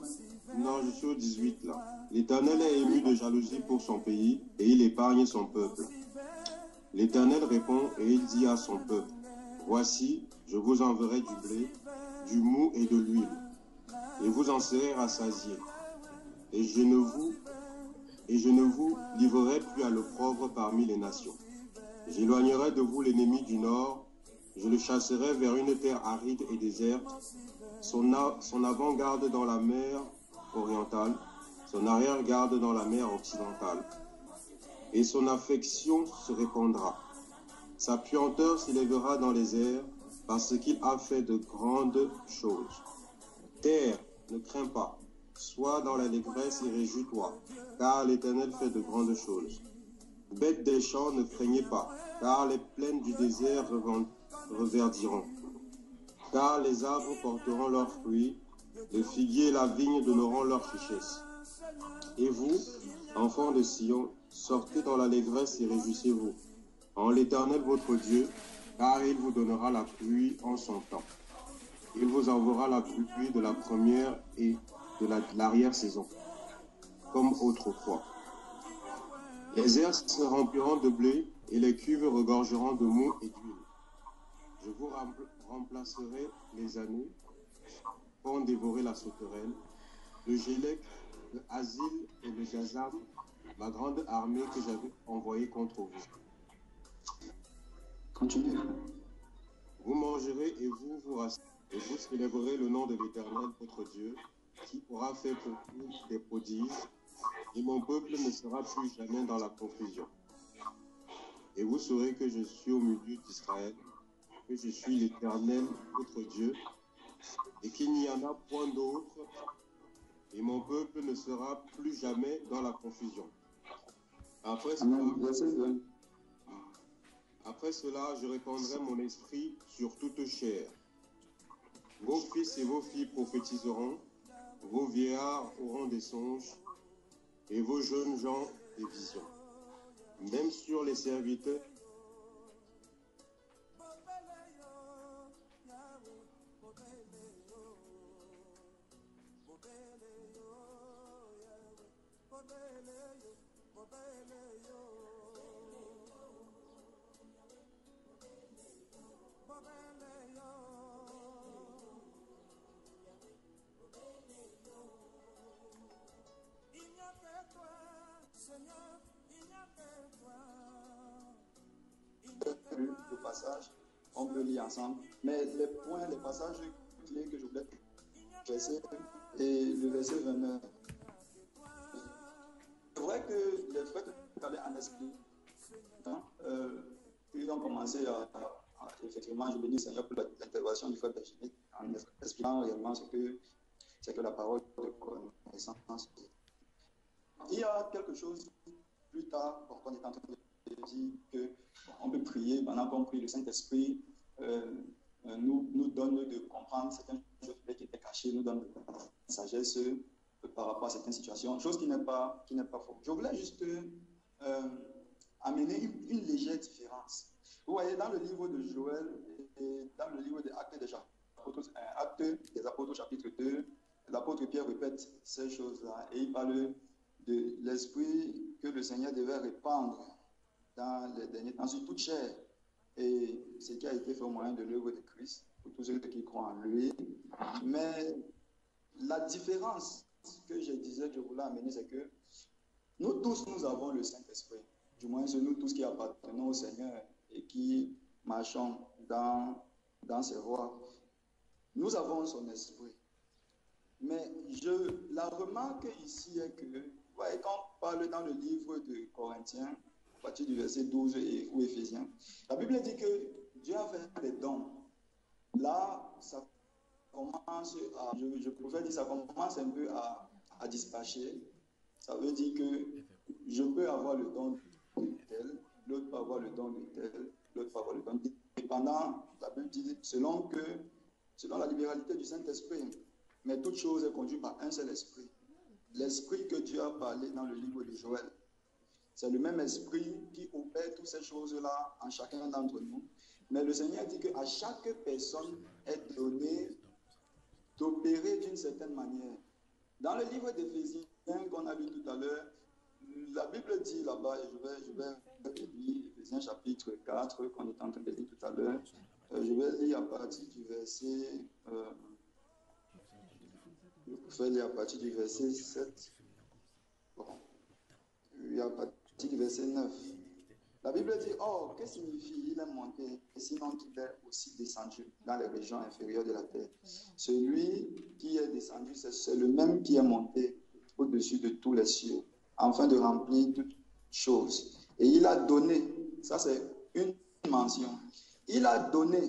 Non, je suis au 18 là. L'Éternel est ému de jalousie pour son pays, et il épargne son peuple. L'Éternel répond et il dit à son peuple, voici, je vous enverrai du blé, du mou et de l'huile, et vous en serez rassasiés. Et je ne vous livrerai plus à l'opprobre parmi les nations. J'éloignerai de vous l'ennemi du nord, je le chasserai vers une terre aride et déserte, son avant-garde dans la mer orientale, son arrière-garde dans la mer occidentale. Et son affection se répandra. Sa puanteur s'élèvera dans les airs, parce qu'il a fait de grandes choses. Terre, ne crains pas, sois dans l'allégresse et réjouis-toi, car l'Éternel fait de grandes choses. Bêtes des champs, ne craignez pas, car les plaines du désert reverdiront. Car les arbres porteront leurs fruits, le figuier et la vigne donneront leur richesse. Et vous, enfants de Sion, sortez dans l'allégresse et réjouissez-vous en l'Éternel votre Dieu, car il vous donnera la pluie en son temps. Il vous enverra la pluie de la première et de l'arrière-saison, comme autrefois. Les airs se rempliront de blé et les cuves regorgeront de mou et d'huile. Je vous remplacerai les années pour dévorer la sauterelle, le gélec, le asile et le gazam ma grande armée que j'avais envoyée contre vous. Continuez. Vous mangerez et vous vous rasserez, et vous célébrerez le nom de l'Éternel, votre Dieu, qui aura fait pour vous des prodiges, et mon peuple ne sera plus jamais dans la confusion. Et vous saurez que je suis au milieu d'Israël, que je suis l'Éternel, votre Dieu, et qu'il n'y en a point d'autre, et mon peuple ne sera plus jamais dans la confusion. Après cela, je répandrai mon esprit sur toute chair. Vos fils et vos filles prophétiseront, vos vieillards auront des songes, et vos jeunes gens des visions. Même sur les serviteurs, le passage, on peut lire ensemble, mais les points, les passages clés que je voulais verser et le verset 29. C'est vrai que les frères qui allaient en esprit, ils ont commencé à effectivement, je bénis le Seigneur pour l'intervention du frère Benjamin en expliquant réellement ce que c'est que la parole de connaissance. Il y a quelque chose plus tard, on est en train de dire qu'on peut prier pendant qu'on prie, le Saint-Esprit nous donne de comprendre certaines choses qui étaient cachées, nous donne de la sagesse par rapport à certaines situations, chose qui n'est pas faux. Je voulais juste amener une légère différence. Vous voyez, dans le livre de Joël et dans le livre des Actes des Apôtres, chapitre 2, l'apôtre Pierre répète ces choses-là et il parle de l'esprit que le Seigneur devait répandre dans les derniers temps sur toute chair. Et ce qui a été fait au moyen de l'œuvre de Christ, pour tous ceux qui croient en lui. Mais la différence que je disais, je voulais amener, c'est que nous tous, nous avons le Saint-Esprit. Du moins, c'est nous tous qui appartenons au Seigneur et qui marchons dans ses voies. Nous avons son esprit. Mais la remarque ici est que, vous voyez, quand on parle dans le livre de Corinthiens, à partir du verset 12 ou Éphésiens, la Bible dit que Dieu a fait des dons. Là, ça commence je pouvais dire, ça commence un peu à dispatcher. Ça veut dire que je peux avoir le don de tel, l'autre peut avoir le don de tel, l'autre peut avoir le don de tel. Dépendant, la Bible dit, selon la libéralité du Saint-Esprit. Mais toute chose est conduite par un seul esprit. L'esprit que Dieu a parlé dans le livre de Joël. C'est le même esprit qui opère toutes ces choses-là en chacun d'entre nous. Mais le Seigneur dit qu'à chaque personne est donné d'opérer d'une certaine manière. Dans le livre d'Éphésiens qu'on a lu tout à l'heure, la Bible dit là-bas, et je vais lire Éphésiens chapitre 4 qu'on est en train de lire tout à l'heure. Je vais lire à partir du verset... je peux lire à partir du verset 7. Bon. Et à partir du verset 9. La Bible dit, oh, que signifie il est monté, sinon qu'il est aussi descendu dans les régions inférieures de la terre. Celui qui est descendu, c'est le même qui est monté au-dessus de tous les cieux, afin de remplir toutes choses. Et il a donné, ça c'est une mention, il a donné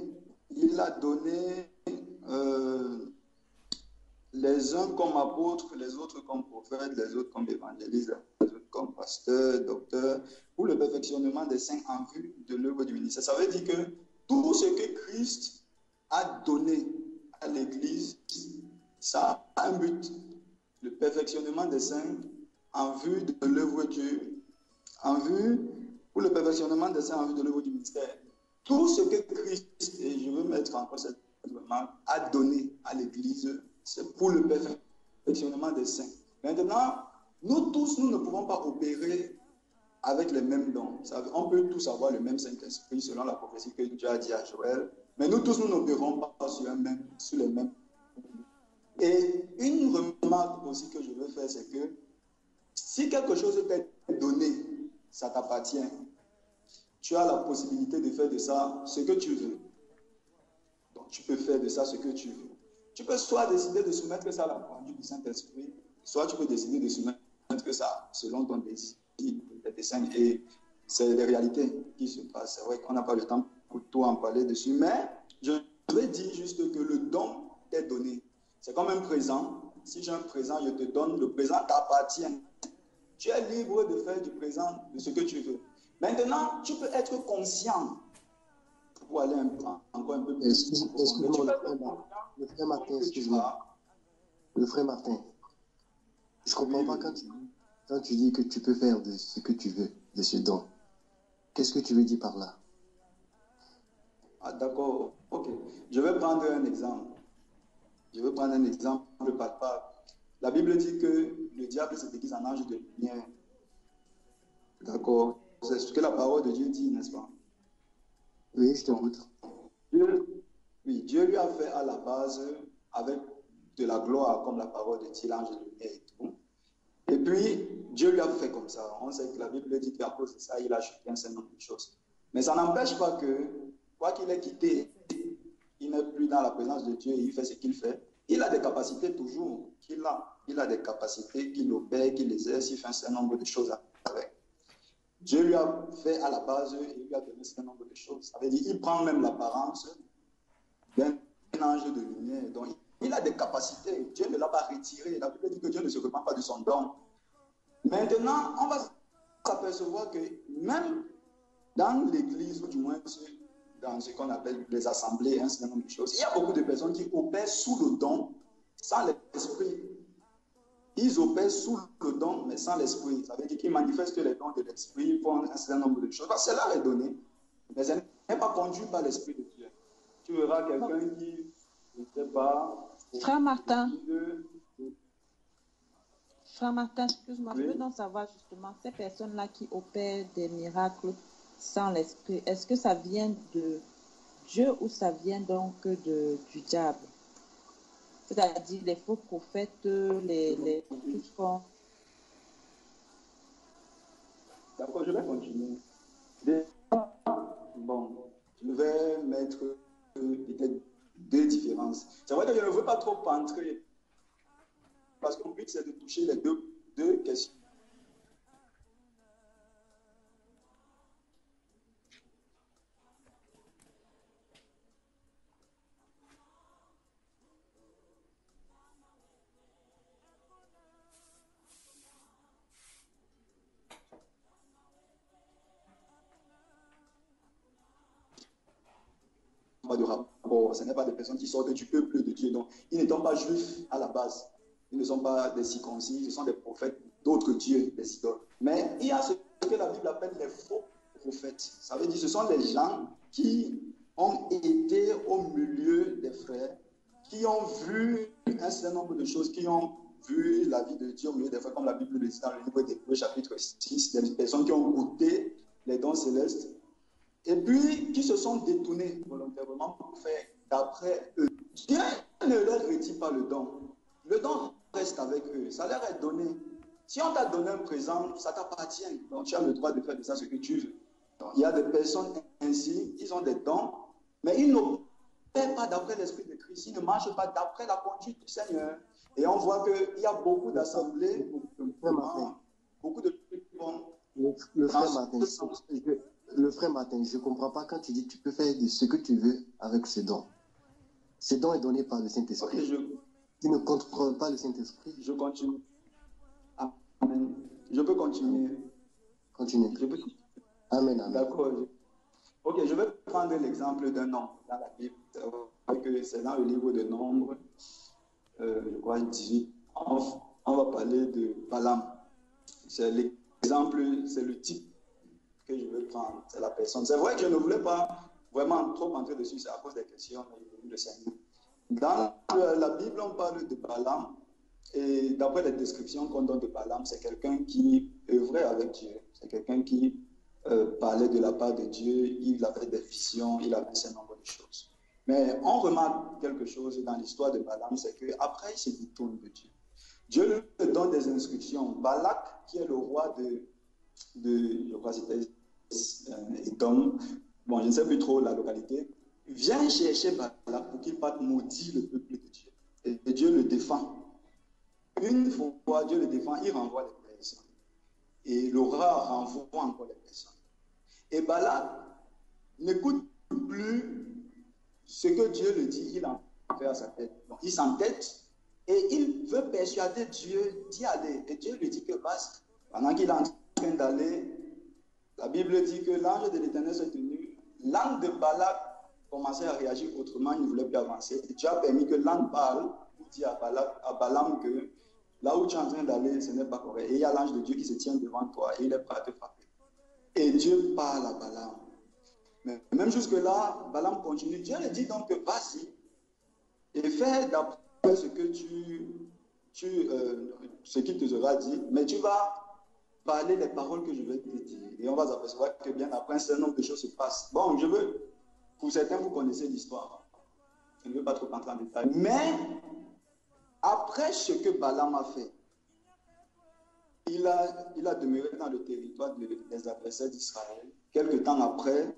les uns comme apôtres, les autres comme prophètes, les autres comme évangélistes, les autres comme pasteurs, docteurs, pour le perfectionnement des saints en vue de l'œuvre du ministère. Ça veut dire que tout ce que Christ a donné à l'Église, ça a un but. Le perfectionnement des saints en vue de l'œuvre pour le perfectionnement des saints en vue de l'œuvre du ministère. Tout ce que Christ, et je veux mettre encore cette remarque, a donné à l'Église, c'est pour le perfectionnement des saints. Maintenant, nous tous, nous ne pouvons pas opérer avec les mêmes dons. On peut tous avoir le même Saint-Esprit selon la prophétie que Dieu a dit à Joël, mais nous tous, nous n'opérons pas sur les mêmes. Et une remarque aussi que je veux faire, c'est que Si quelque chose t'est donné, ça t'appartient. Tu as la possibilité de faire de ça ce que tu veux. Donc, tu peux faire de ça ce que tu veux. Tu peux soit décider de soumettre ça à la conduite du Saint-Esprit, soit tu peux décider de soumettre ça selon ton désir, tes desseins. Et c'est les réalités qui se passent. C'est vrai qu'on n'a pas le temps pour tout en parler dessus, mais je vais dire juste que le don t'est donné. C'est comme un présent. Si j'ai un présent, je te donne, le présent t'appartient. Tu es libre de faire du présent de ce que tu veux. Maintenant, tu peux être conscient pour aller encore un peu plus. Excuse-moi, le frère Martin, excuse-moi. Le frère Martin, je ne comprends pas quand tu dis que tu peux faire de ce que tu veux, de ce don. Qu'est-ce que tu veux dire par là? Ah, d'accord, ok. Je vais prendre un exemple. Palpable. La Bible dit que le diable se déguise en ange de lumière. D'accord. C'est ce que la parole de Dieu dit, n'est-ce pas? Oui, je t'écoute. Dieu lui a fait à la base avec de la gloire, comme la parole de Dieu, l'ange de lumière et tout. Et puis, Dieu lui a fait comme ça. On sait que la Bible dit qu'à cause de ça, il a chuté un certain nombre de choses. Mais ça n'empêche pas que, quoi qu'il ait quitté, il n'est plus dans la présence de Dieu et il fait ce qu'il fait. Il a des capacités toujours qu'il a. Il a des capacités qu'il opère, qu'il exerce, il fait un certain nombre de choses avec. Dieu lui a fait à la base, il lui a donné un certain nombre de choses. Ça veut dire qu'il prend même l'apparence d'un ange de lumière. Donc, il a des capacités. Dieu ne l'a pas retiré. La Bible dit que Dieu ne se repent pas de son don. Maintenant, on va s'apercevoir que même dans l'Église, ou du moins dans ce qu'on appelle les assemblées, un certain nombre de choses, il y a beaucoup de personnes qui opèrent sous le don, sans l'esprit. Ils opèrent sous le don, mais sans l'esprit. Ça veut dire qu'ils manifestent les dons de l'esprit, ils font un certain nombre de choses. Parce que cela est donné, mais elle n'est pas conduit par l'esprit de Dieu. Tu verras quelqu'un qui, je ne sais pas... Frère Martin, excuse-moi, je veux donc savoir justement, ces personnes-là qui opèrent des miracles sans l'esprit, est-ce que ça vient de Dieu ou ça vient donc du diable? C'est-à-dire les faux prophètes, les tout ce qu'on... D'accord, je vais continuer. Bon, je vais mettre peut-être deux différences. C'est vrai que je ne veux pas trop entrer, parce que mon but c'est de toucher les deux questions. De rapport, ce n'est pas des personnes qui sortent du peuple de Dieu, donc ils ne sont pas juifs à la base, ils ne sont pas des circoncis, ce sont des prophètes d'autres dieux, des idoles. Mais il y a ce que la Bible appelle les faux prophètes. Ça veut dire que ce sont des gens qui ont été au milieu des frères, qui ont vu un certain nombre de choses, qui ont vu la vie de Dieu au milieu des frères, comme la Bible le dit dans le livre d'Hébreux chapitre 6, des personnes qui ont goûté les dons célestes, et puis qui se sont détournés volontairement pour faire d'après eux. Dieu ne leur retire pas le don. Le don reste avec eux. Ça leur est donné. Si on t'a donné un présent, ça t'appartient. Donc tu as le droit de faire de ça ce que tu veux. Donc, il y a des personnes ainsi, ils ont des dons, mais ils n'opèrent pas d'après l'Esprit de Christ. Ils ne marchent pas d'après la conduite du Seigneur. Et on voit qu'il y a beaucoup d'assemblées, beaucoup de Le frère Martin, je ne comprends pas quand tu dis que tu peux faire de ce que tu veux avec ce don. Ce don est donné par le Saint-Esprit. Okay, tu ne contrôles pas le Saint-Esprit. Je continue. Amen. Je peux continuer. Continue. Amen, amen. D'accord. Ok, je vais prendre l'exemple d'un homme dans la Bible. C'est dans le livre de Nombres, je crois 18. On va parler de Balaam. C'est l'exemple, c'est le type que je veux prendre, c'est la personne. C'est vrai que je ne voulais pas vraiment trop entrer dessus, c'est à cause des questions de Seigneur. Dans la Bible, on parle de Balaam, et d'après les descriptions qu'on donne de Balaam, c'est quelqu'un qui œuvrait avec Dieu, c'est quelqu'un qui parlait de la part de Dieu, il avait des visions, il avait un certain nombre de choses. Mais on remarque quelque chose dans l'histoire de Balaam, c'est qu'après il se détourne de Dieu. Dieu lui donne des instructions. Balak, qui est le roi je crois que c'était Édom, bon, je ne sais plus trop la localité, vient chercher Balak pour qu'il parte maudire le peuple de Dieu. Et Dieu le défend. Une fois Dieu le défend, il renvoie les personnes. Et le roi renvoie encore les personnes. Et Balak n'écoute plus ce que Dieu le dit, il en fait à sa tête. Donc, il s'entête et il veut persuader Dieu d'y aller. Et Dieu lui dit que passe. Pendant qu'il est en train d'aller, la Bible dit que l'ange de l'Éternel s'est tenu. L'âne de Balak commençait à réagir autrement, il ne voulait plus avancer. Et Dieu a permis que l'âne parle pour dire à Balaam que là où tu es en train d'aller, ce n'est pas correct. Et il y a l'ange de Dieu qui se tient devant toi et il est prêt à te frapper. Et Dieu parle à Balaam. Mais même jusque-là, Balaam continue. Dieu lui dit donc que vas-y et fais d'après ce que ce qu'il te sera dit, mais tu vas parler les paroles que je vais te dire. Et on va s'apercevoir que bien après, un certain nombre de choses se passent. Bon, pour certains, vous connaissez l'histoire. Je ne veux pas trop entrer en détail. Mais après ce que Balaam a fait, il a demeuré dans le territoire des adversaires d'Israël. Quelque temps après,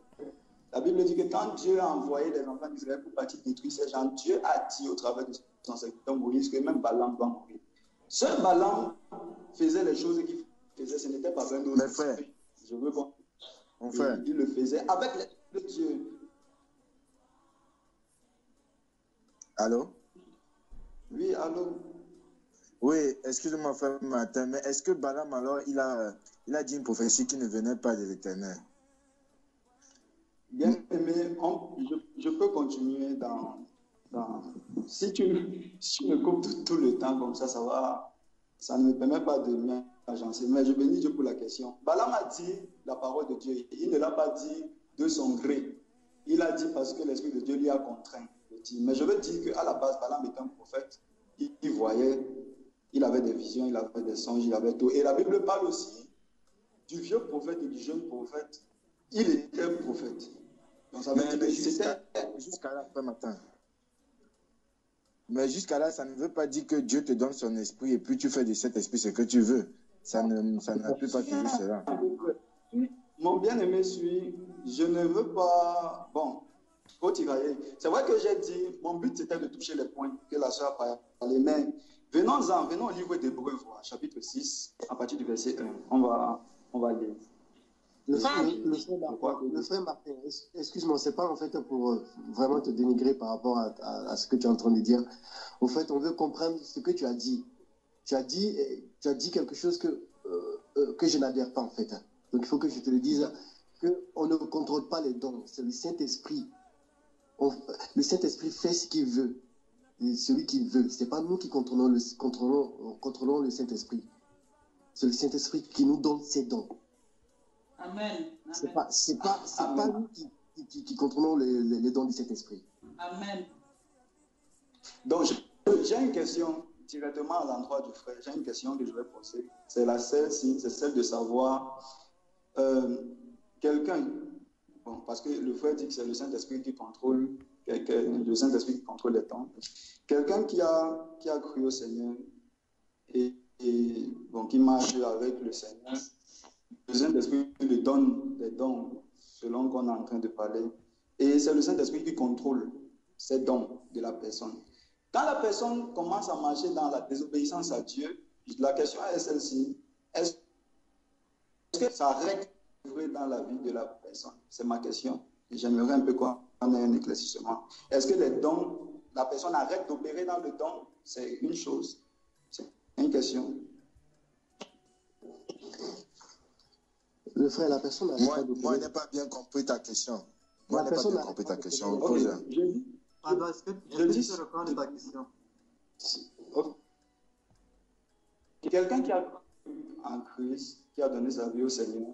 la Bible dit que quand Dieu a envoyé les enfants d'Israël pour partir détruire ces gens, Dieu a dit au travers de son serviteur Moïse que même Balaam doit mourir. Seul Balaam faisait les choses qu'il faisait, ce n'était pas un autre. Je veux qu'on... Il le faisait avec le Dieu. Allô? Oui, allô? Oui, excusez-moi, frère Martin, mais est-ce que Balaam, alors, il a dit une prophétie qui ne venait pas de l'Éternel? Bien aimé, je peux continuer si tu me coupes tout le temps comme ça ne me permet pas de m'agencer. Mais je bénis Dieu pour la question. Balaam a dit la parole de Dieu. Il ne l'a pas dit de son gré. Il a dit parce que l'Esprit de Dieu lui a contraint de dire. Mais je veux dire qu'à la base, Balaam était un prophète. Il voyait, il avait des visions, il avait des songes, il avait tout. Et la Bible parle aussi du vieux prophète et du jeune prophète. Il était prophète. Donc ça veut dire que jusqu'à là, pas matin. Mais jusqu'à là, ça ne veut pas dire que Dieu te donne son esprit et puis tu fais de cet esprit ce que tu veux. Ça n'appuie pas toujours cela. Mon bien-aimé suit, je ne veux pas... Bon, faut tirailler. C'est vrai que j'ai dit, mon but c'était de toucher les points que la soeur a parlé, mais venons au livre d'Hébreux, chapitre 6, à partir du verset 1. On va lire. Le frère Martin, excuse-moi, c'est pas en fait pour vraiment te dénigrer par rapport à ce que tu es en train de dire. Au fait, on veut comprendre ce que tu as dit. Tu as dit quelque chose que je n'adhère pas en fait. Donc il faut que je te le dise, qu'on ne contrôle pas les dons. C'est le Saint-Esprit. Le Saint-Esprit fait ce qu'il veut. Celui qu'il veut. C'est pas nous qui contrôlons le Saint-Esprit. C'est le Saint-Esprit qui nous donne ses dons. Amen. C'est pas nous qui contrôlons les dons du Saint-Esprit. Amen. Donc, j'ai une question directement à l'endroit du frère. J'ai une question que je vais poser. C'est celle de savoir quelqu'un. Bon, parce que le frère dit que c'est le Saint-Esprit qui contrôle les dons. Quelqu'un qui a cru au Seigneur et bon, qui marche avec le Seigneur. Le Saint-Esprit lui donne des dons selon qu'on est en train de parler. Et c'est le Saint-Esprit qui contrôle ces dons de la personne. Quand la personne commence à marcher dans la désobéissance à Dieu, la question est celle-ci. Est-ce que ça règle dans la vie de la personne? C'est ma question. J'aimerais un peu qu'on ait un éclaircissement. Est-ce que les dons, la personne arrête d'opérer dans le don? C'est une chose. C'est une question. Le frère, la personne n'a pas de... Moi, je n'ai pas bien compris ta question. Moi, je n'ai pas bien compris ta question. Okay. Alors, est-ce que tu peux reprendre ta question? Quelqu'un qui a cru en Christ, qui a donné sa vie au Seigneur,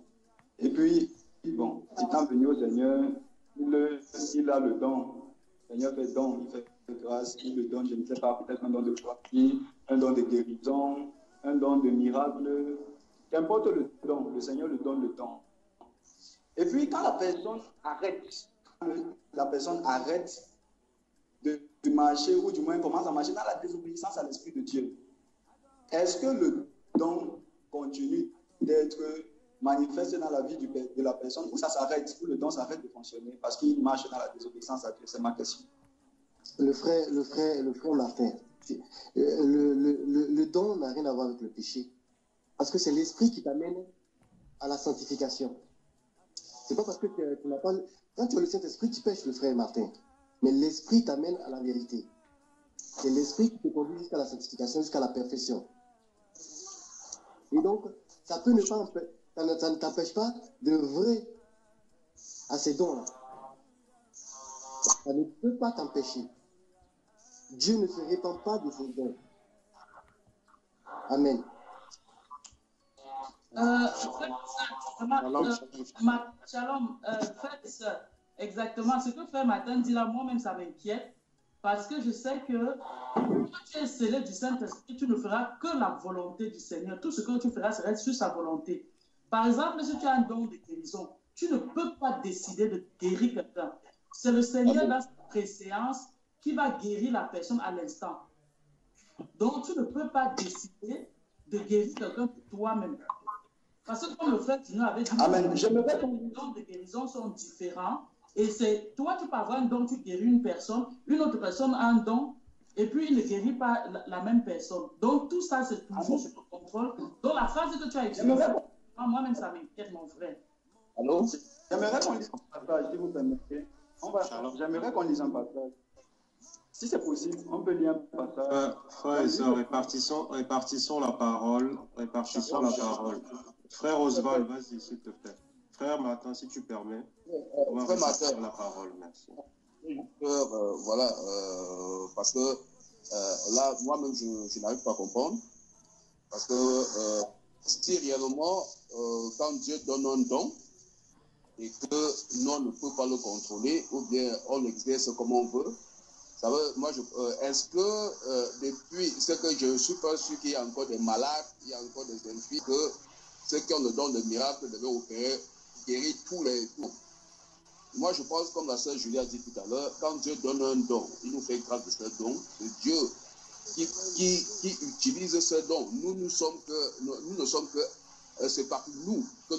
et puis, bon, étant venu au Seigneur, il a le don. Le Seigneur fait don, il fait grâce, il le donne, je ne sais pas, peut-être un don de prophétie, un don de guérison, un don de miracle. Qu'importe le don, le Seigneur lui donne le don. Et puis, quand la personne arrête de marcher, ou du moins commence à marcher dans la désobéissance à l'Esprit de Dieu, est-ce que le don continue d'être manifeste dans la vie de la personne ou ça s'arrête, ou le don s'arrête de fonctionner parce qu'il marche dans la désobéissance à Dieu? C'est ma question. Le frère Martin, le don n'a rien à voir avec le péché. Parce que c'est l'esprit qui t'amène à la sanctification. C'est pas parce que tu n'as pas... Quand tu as le Saint-Esprit, tu pêches, le frère Martin. Mais l'esprit t'amène à la vérité. C'est l'esprit qui te conduit jusqu'à la sanctification, jusqu'à la perfection. Et donc, ça peut ne pas... Ça ne t'empêche pas d'œuvrer à ces dons-là. Ça ne peut pas t'empêcher. Dieu ne se répand pas de ses dons. Amen. Shalom, frère et soeur, exactement ce que frère Martin dit là, moi-même ça m'inquiète parce que je sais que quand tu es scellé du Saint-Esprit, tu ne feras que la volonté du Seigneur. Tout ce que tu feras serait sur sa volonté. Par exemple, si tu as un don de guérison, tu ne peux pas décider de guérir quelqu'un. C'est le Seigneur dans sa préséance qui va guérir la personne à l'instant. Donc, tu ne peux pas décider de guérir quelqu'un de toi-même. Parce que comme le frère Tino avait dit, Amen. Les dons de guérison sont différents. Et c'est toi, tu peux avoir un don, tu guéris une personne, une autre personne a un don, et puis il ne guérit pas la même personne. Donc, tout ça, c'est toujours sous contrôle. Donc, la phrase que tu as utilisée, moi-même, ça m'inquiète, mon frère. Allô? J'aimerais qu'on lise un passage, si vous permettez. J'aimerais qu'on lise un passage. Si c'est possible, on peut lire un passage. Frère et sœurs, répartissons la parole. Répartissons la parole. Frère Oswald, vas-y, s'il te plaît. Frère Martin, si tu permets, on va répartir la parole. Merci. Voilà, parce que là, moi-même, je n'arrive pas à comprendre. Parce que si réellement, quand Dieu donne un don, et que nous, on ne peut pas le contrôler, ou bien on l'exerce comme on veut, ça veut, moi, est-ce que depuis ce que je ne suis pas sûr qu'il y a encore des malades, il y a encore des esprits, que ceux qui ont le don de miracle devaient opérer, guérir tous les tours. Moi, je pense, comme la sœur Julie a dit tout à l'heure, quand Dieu donne un don, il nous fait grâce de ce don, c'est Dieu qui utilise ce don. Nous ne sommes que, c'est par nous que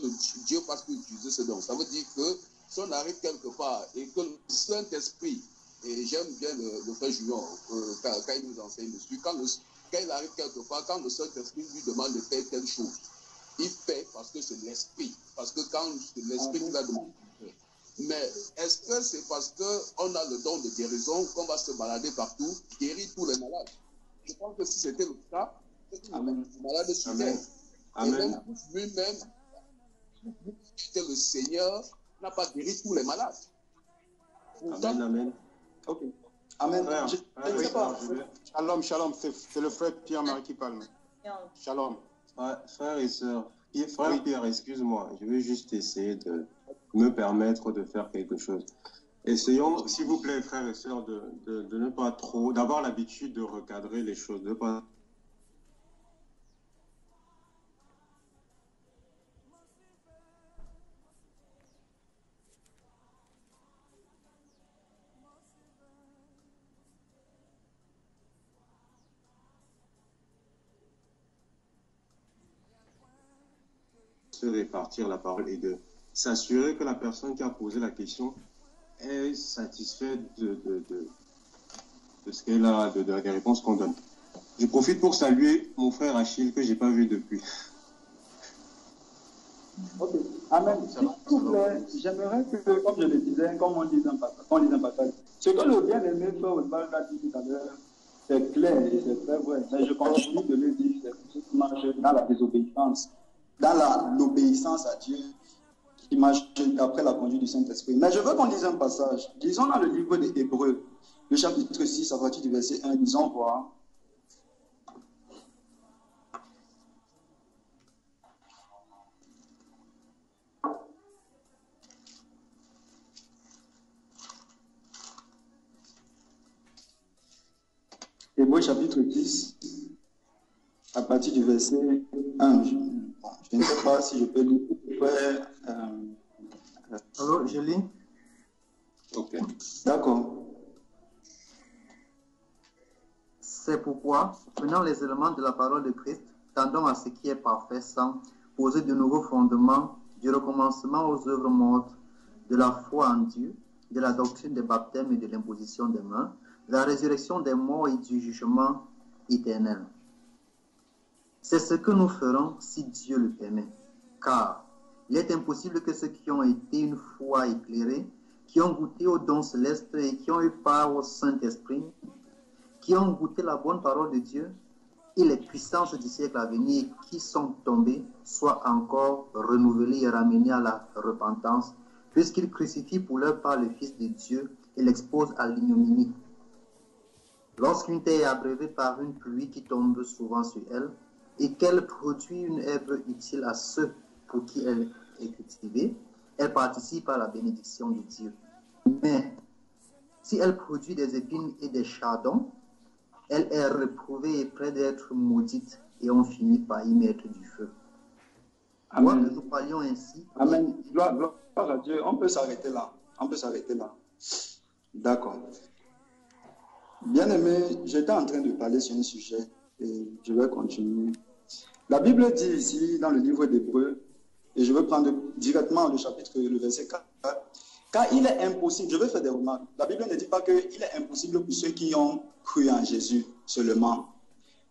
Dieu passe pour utiliser ce don. Ça veut dire que si on arrive quelque part et que le Saint-Esprit, et j'aime bien le frère Julien, quand il nous enseigne dessus, quand il arrive quelque part, quand le Saint-Esprit lui demande de faire telle chose, il fait parce que c'est l'Esprit. Parce que quand c'est l'Esprit qui va demander. Mais est-ce que c'est parce qu'on a le don de guérison qu'on va se balader partout, guérir tous les malades? Je pense que si c'était le cas, le malade serait. Et même lui-même, que le Seigneur n'a pas guéri tous les malades. Amen, amen. Ok. Amen. Frère, Je ne sais pas. Shalom, c'est le frère Pierre-Marie qui parle. Shalom. Frère et sœurs, frère Pierre, excuse-moi, je vais juste essayer de me permettre de faire quelque chose. Essayons, s'il vous plaît, frères et sœurs, de ne pas trop, d'avoir l'habitude de recadrer les choses, de ne pas... se répartir la parole et de s'assurer que la personne qui a posé la question est satisfaite de ce qu'elle a, des réponses qu'on donne. Je profite pour saluer mon frère Achille que je n'ai pas vu depuis. Ok, amen. S'il vous plaît, j'aimerais que, comme je le disais, comme on dit un passage, ce que le bien-aimé frère Oswald a dit tout à l'heure, c'est clair et c'est très vrai, mais je continue de le dire, c'est ce qui marche dans la désobéissance, dans l'obéissance à Dieu, qui marche après la conduite du Saint-Esprit. Mais je veux qu'on lise un passage. Disons dans le livre des Hébreux, le chapitre 6, à partir du verset 1, disons voir. Hébreux chapitre 10, à partir du verset 1. Je ne sais pas si je peux lire. Alors, je lis. Ok. D'accord. C'est pourquoi, prenant les éléments de la parole de Christ, tendons à ce qui est parfait sans poser de nouveaux fondements, du recommencement aux œuvres mortes, de la foi en Dieu, de la doctrine des baptêmes et de l'imposition des mains, de la résurrection des morts et du jugement éternel. C'est ce que nous ferons si Dieu le permet, car il est impossible que ceux qui ont été une fois éclairés, qui ont goûté aux dons célestes et qui ont eu part au Saint-Esprit, qui ont goûté la bonne parole de Dieu et les puissances du siècle à venir qui sont tombés, soient encore renouvelés et ramenés à la repentance, puisqu'ils crucifient pour leur part le Fils de Dieu et l'exposent à l'ignominie. Lorsqu'une terre est abreuvée par une pluie qui tombe souvent sur elle, et qu'elle produit une herbe utile à ceux pour qui elle est cultivée, elle participe à la bénédiction de Dieu. Mais si elle produit des épines et des chardons, elle est reprouvée et près d'être maudite, et on finit par y mettre du feu. Amen. Nous parlions ainsi. Amen. Gloire à Dieu. On peut s'arrêter là. On peut s'arrêter là. D'accord. Bien-aimé, j'étais en train de parler sur un sujet et je vais continuer. La Bible dit ici, dans le livre d'Hébreux, et je vais prendre directement le chapitre, le verset 4, car il est impossible, je vais faire des remarques, la Bible ne dit pas qu'il est impossible pour ceux qui ont cru en Jésus seulement,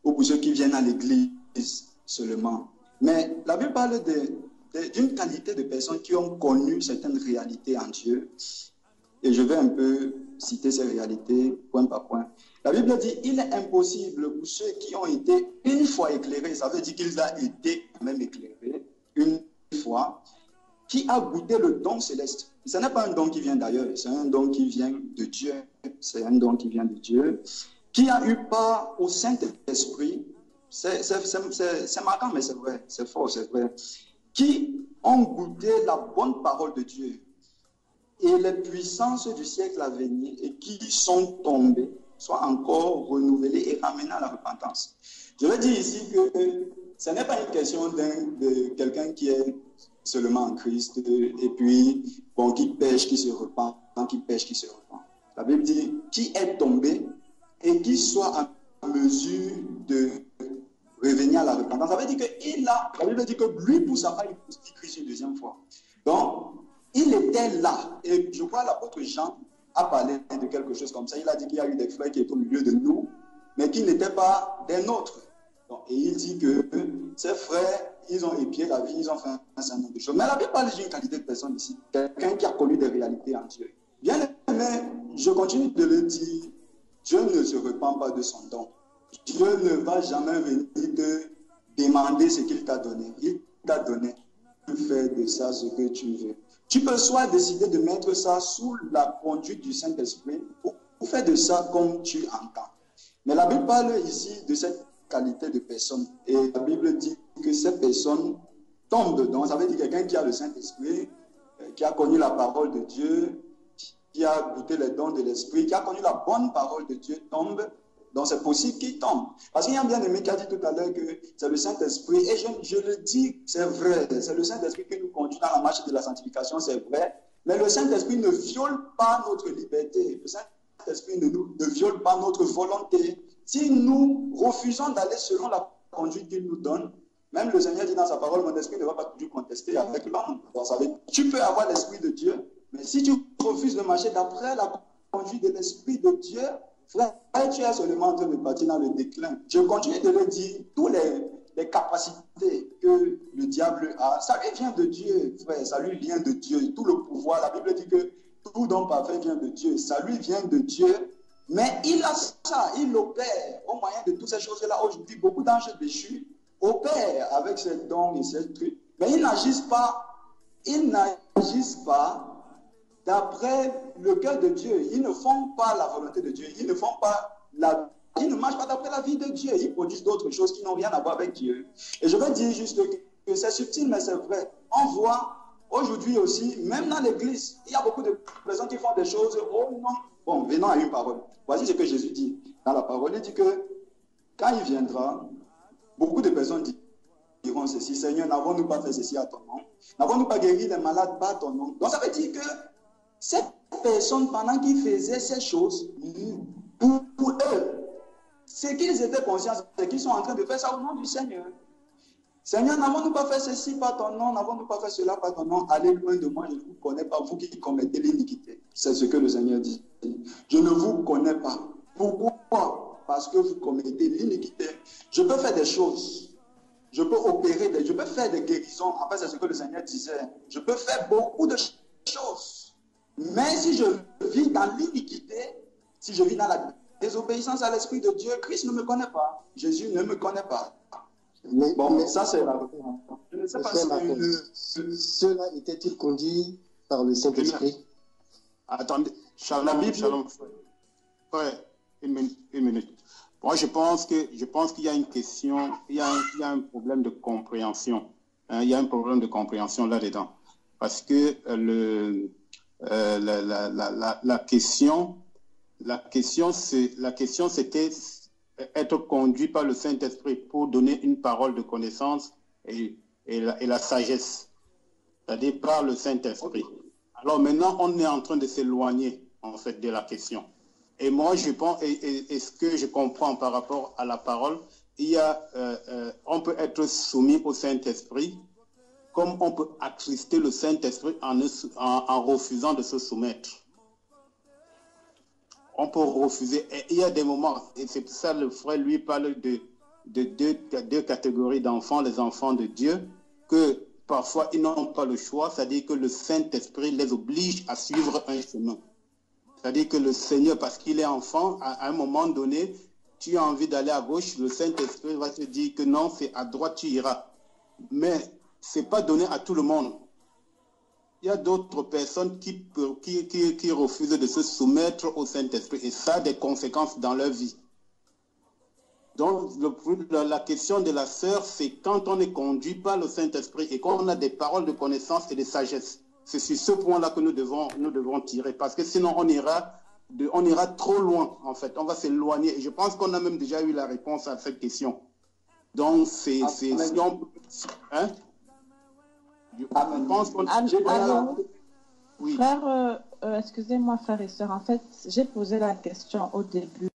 ou pour ceux qui viennent à l'église seulement. Mais la Bible parle d'une qualité de personnes qui ont connu certaines réalités en Dieu. Et je vais un peu citer ces réalités point par point. La Bible dit il est impossible pour ceux qui ont été une fois éclairés, ça veut dire qu'ils ont été même éclairés une fois, qui a goûté le don céleste. Ce n'est pas un don qui vient d'ailleurs, c'est un don qui vient de Dieu. C'est un don qui vient de Dieu, qui a eu part au Saint-Esprit. C'est marquant, mais c'est vrai, c'est fort, c'est vrai. Qui ont goûté la bonne parole de Dieu et les puissances du siècle à venir et qui sont tombés, soient encore renouvelés et ramenés à la repentance. Je veux dire ici que ce n'est pas une question de quelqu'un qui est seulement en Christ et puis, bon, qui pêche, qui se repent, qui pêche, qui se repent. La Bible dit qui est tombé et qui soit en mesure de revenir à la repentance. Ça veut dire que la Bible dit que lui, pour sa part, il Christ une deuxième fois. Donc, il était là. Et je crois que l'apôtre Jean a parlé de quelque chose comme ça. Il a dit qu'il y a eu des frères qui étaient au milieu de nous, mais qui n'étaient pas des nôtres. Donc, et il dit que ces frères, ils ont épié la vie, ils ont fait un certain nombre de choses. Mais la Bible parle d'une qualité de personne ici, quelqu'un qui a connu des réalités en Dieu. Bien aimé, je continue de le dire, Dieu ne se repent pas de son don. Dieu ne va jamais venir te demander ce qu'il t'a donné. Il t'a donné. Tu fais de ça ce que tu veux. Tu peux soit décider de mettre ça sous la conduite du Saint-Esprit ou faire de ça comme tu entends. Mais la Bible parle ici de cette qualité de personne. Et la Bible dit que ces personnes tombent dedans. Ça veut dire quelqu'un qui a le Saint-Esprit, qui a connu la parole de Dieu, qui a goûté les dons de l'Esprit, qui a connu la bonne parole de Dieu, tombe. Donc c'est possible qu'il tombe. Parce qu'il y a un bien-aimé qui a dit tout à l'heure que c'est le Saint-Esprit. Et je le dis, c'est vrai. C'est le Saint-Esprit qui nous conduit dans la marche de la sanctification, c'est vrai. Mais le Saint-Esprit ne viole pas notre liberté. Le Saint-Esprit ne viole pas notre volonté. Si nous refusons d'aller selon la conduite qu'il nous donne, même le Seigneur dit dans sa parole, mon esprit ne va pas toujours contester avec l'homme. Tu peux avoir l'Esprit de Dieu, mais si tu refuses de marcher d'après la conduite de l'Esprit de Dieu, frère, tu es seulement en train de partir dans le déclin. Je continue de le dire, toutes les capacités que le diable a, ça lui vient de Dieu, frère, ça lui vient de Dieu. Tout le pouvoir, la Bible dit que tout don parfait vient de Dieu, ça lui vient de Dieu, mais il a ça, il opère au moyen de toutes ces choses-là. Aujourd'hui, beaucoup d'anges déchus opèrent avec ces dons et ces trucs, mais ils n'agissent pas d'après le cœur de Dieu. Ils ne font pas la volonté de Dieu. Ils ne marchent pas d'après la vie de Dieu. Ils produisent d'autres choses qui n'ont rien à voir avec Dieu. Et je veux dire juste que c'est subtil, mais c'est vrai. On voit aujourd'hui aussi, même dans l'église, il y a beaucoup de personnes qui font des choses. Oh non. Bon, venons à une parole. Voici ce que Jésus dit. Dans la parole, il dit que quand il viendra, beaucoup de personnes diront ceci: Seigneur, n'avons-nous pas fait ceci à ton nom? N'avons-nous pas guéri les malades par ton nom? Donc ça veut dire que cette personne, pendant qu'ils faisaient ces choses, pour eux, Ce qu'ils étaient conscients, c'est qu'ils sont en train de faire ça au nom du Seigneur. Seigneur, n'avons-nous pas fait ceci par ton nom, n'avons-nous pas fait cela par ton nom? Allez loin de moi, je ne vous connais pas, vous qui commettez l'iniquité. C'est ce que le Seigneur dit. Je ne vous connais pas. Pourquoi? Parce que vous commettez l'iniquité. Je peux faire des choses. Je peux opérer, je peux faire des guérisons. En fait, c'est ce que le Seigneur disait. Je peux faire beaucoup de choses. Mais si je vis dans l'iniquité, si je vis dans la désobéissance à l'Esprit de Dieu, Christ ne me connaît pas. Jésus ne me connaît pas. Mais ça c'est la... Je ne sais pas si cela était-il conduit par le Saint-Esprit? Attendez, Shalom. Ouais, une minute. Moi, je pense qu'il y a une question, il y a un problème de compréhension. Hein, il y a un problème de compréhension là-dedans. Parce que la question c'était être conduit par le Saint-Esprit pour donner une parole de connaissance et la sagesse. C'est-à-dire par le Saint-Esprit. Alors maintenant, on est en train de s'éloigner, en fait, de la question. Et moi, je pense, et ce que je comprends par rapport à la parole, on peut être soumis au Saint-Esprit, comme on peut attrister le Saint-Esprit en refusant de se soumettre. On peut refuser. Et il y a des moments, et c'est pour ça le frère lui parle de deux catégories d'enfants, les enfants de Dieu, que parfois ils n'ont pas le choix, c'est-à-dire que le Saint-Esprit les oblige à suivre un chemin. C'est-à-dire que le Seigneur, parce qu'il est enfant, à un moment donné, tu as envie d'aller à gauche, le Saint-Esprit va te dire que non, c'est à droite, tu iras. Mais ce n'est pas donné à tout le monde. Il y a d'autres personnes qui refusent de se soumettre au Saint-Esprit et ça a des conséquences dans leur vie. Donc, la question de la sœur, c'est quand on est conduit par le Saint-Esprit et qu'on a des paroles de connaissance et de sagesse. C'est sur ce point-là que nous devons tirer parce que sinon on ira trop loin, en fait. On va s'éloigner. Et je pense qu'on a même déjà eu la réponse à cette question. Donc, si on... Hein? Je pense qu'on... Oui. Frère, excusez-moi, frère et sœur, en fait, j'ai posé la question au début.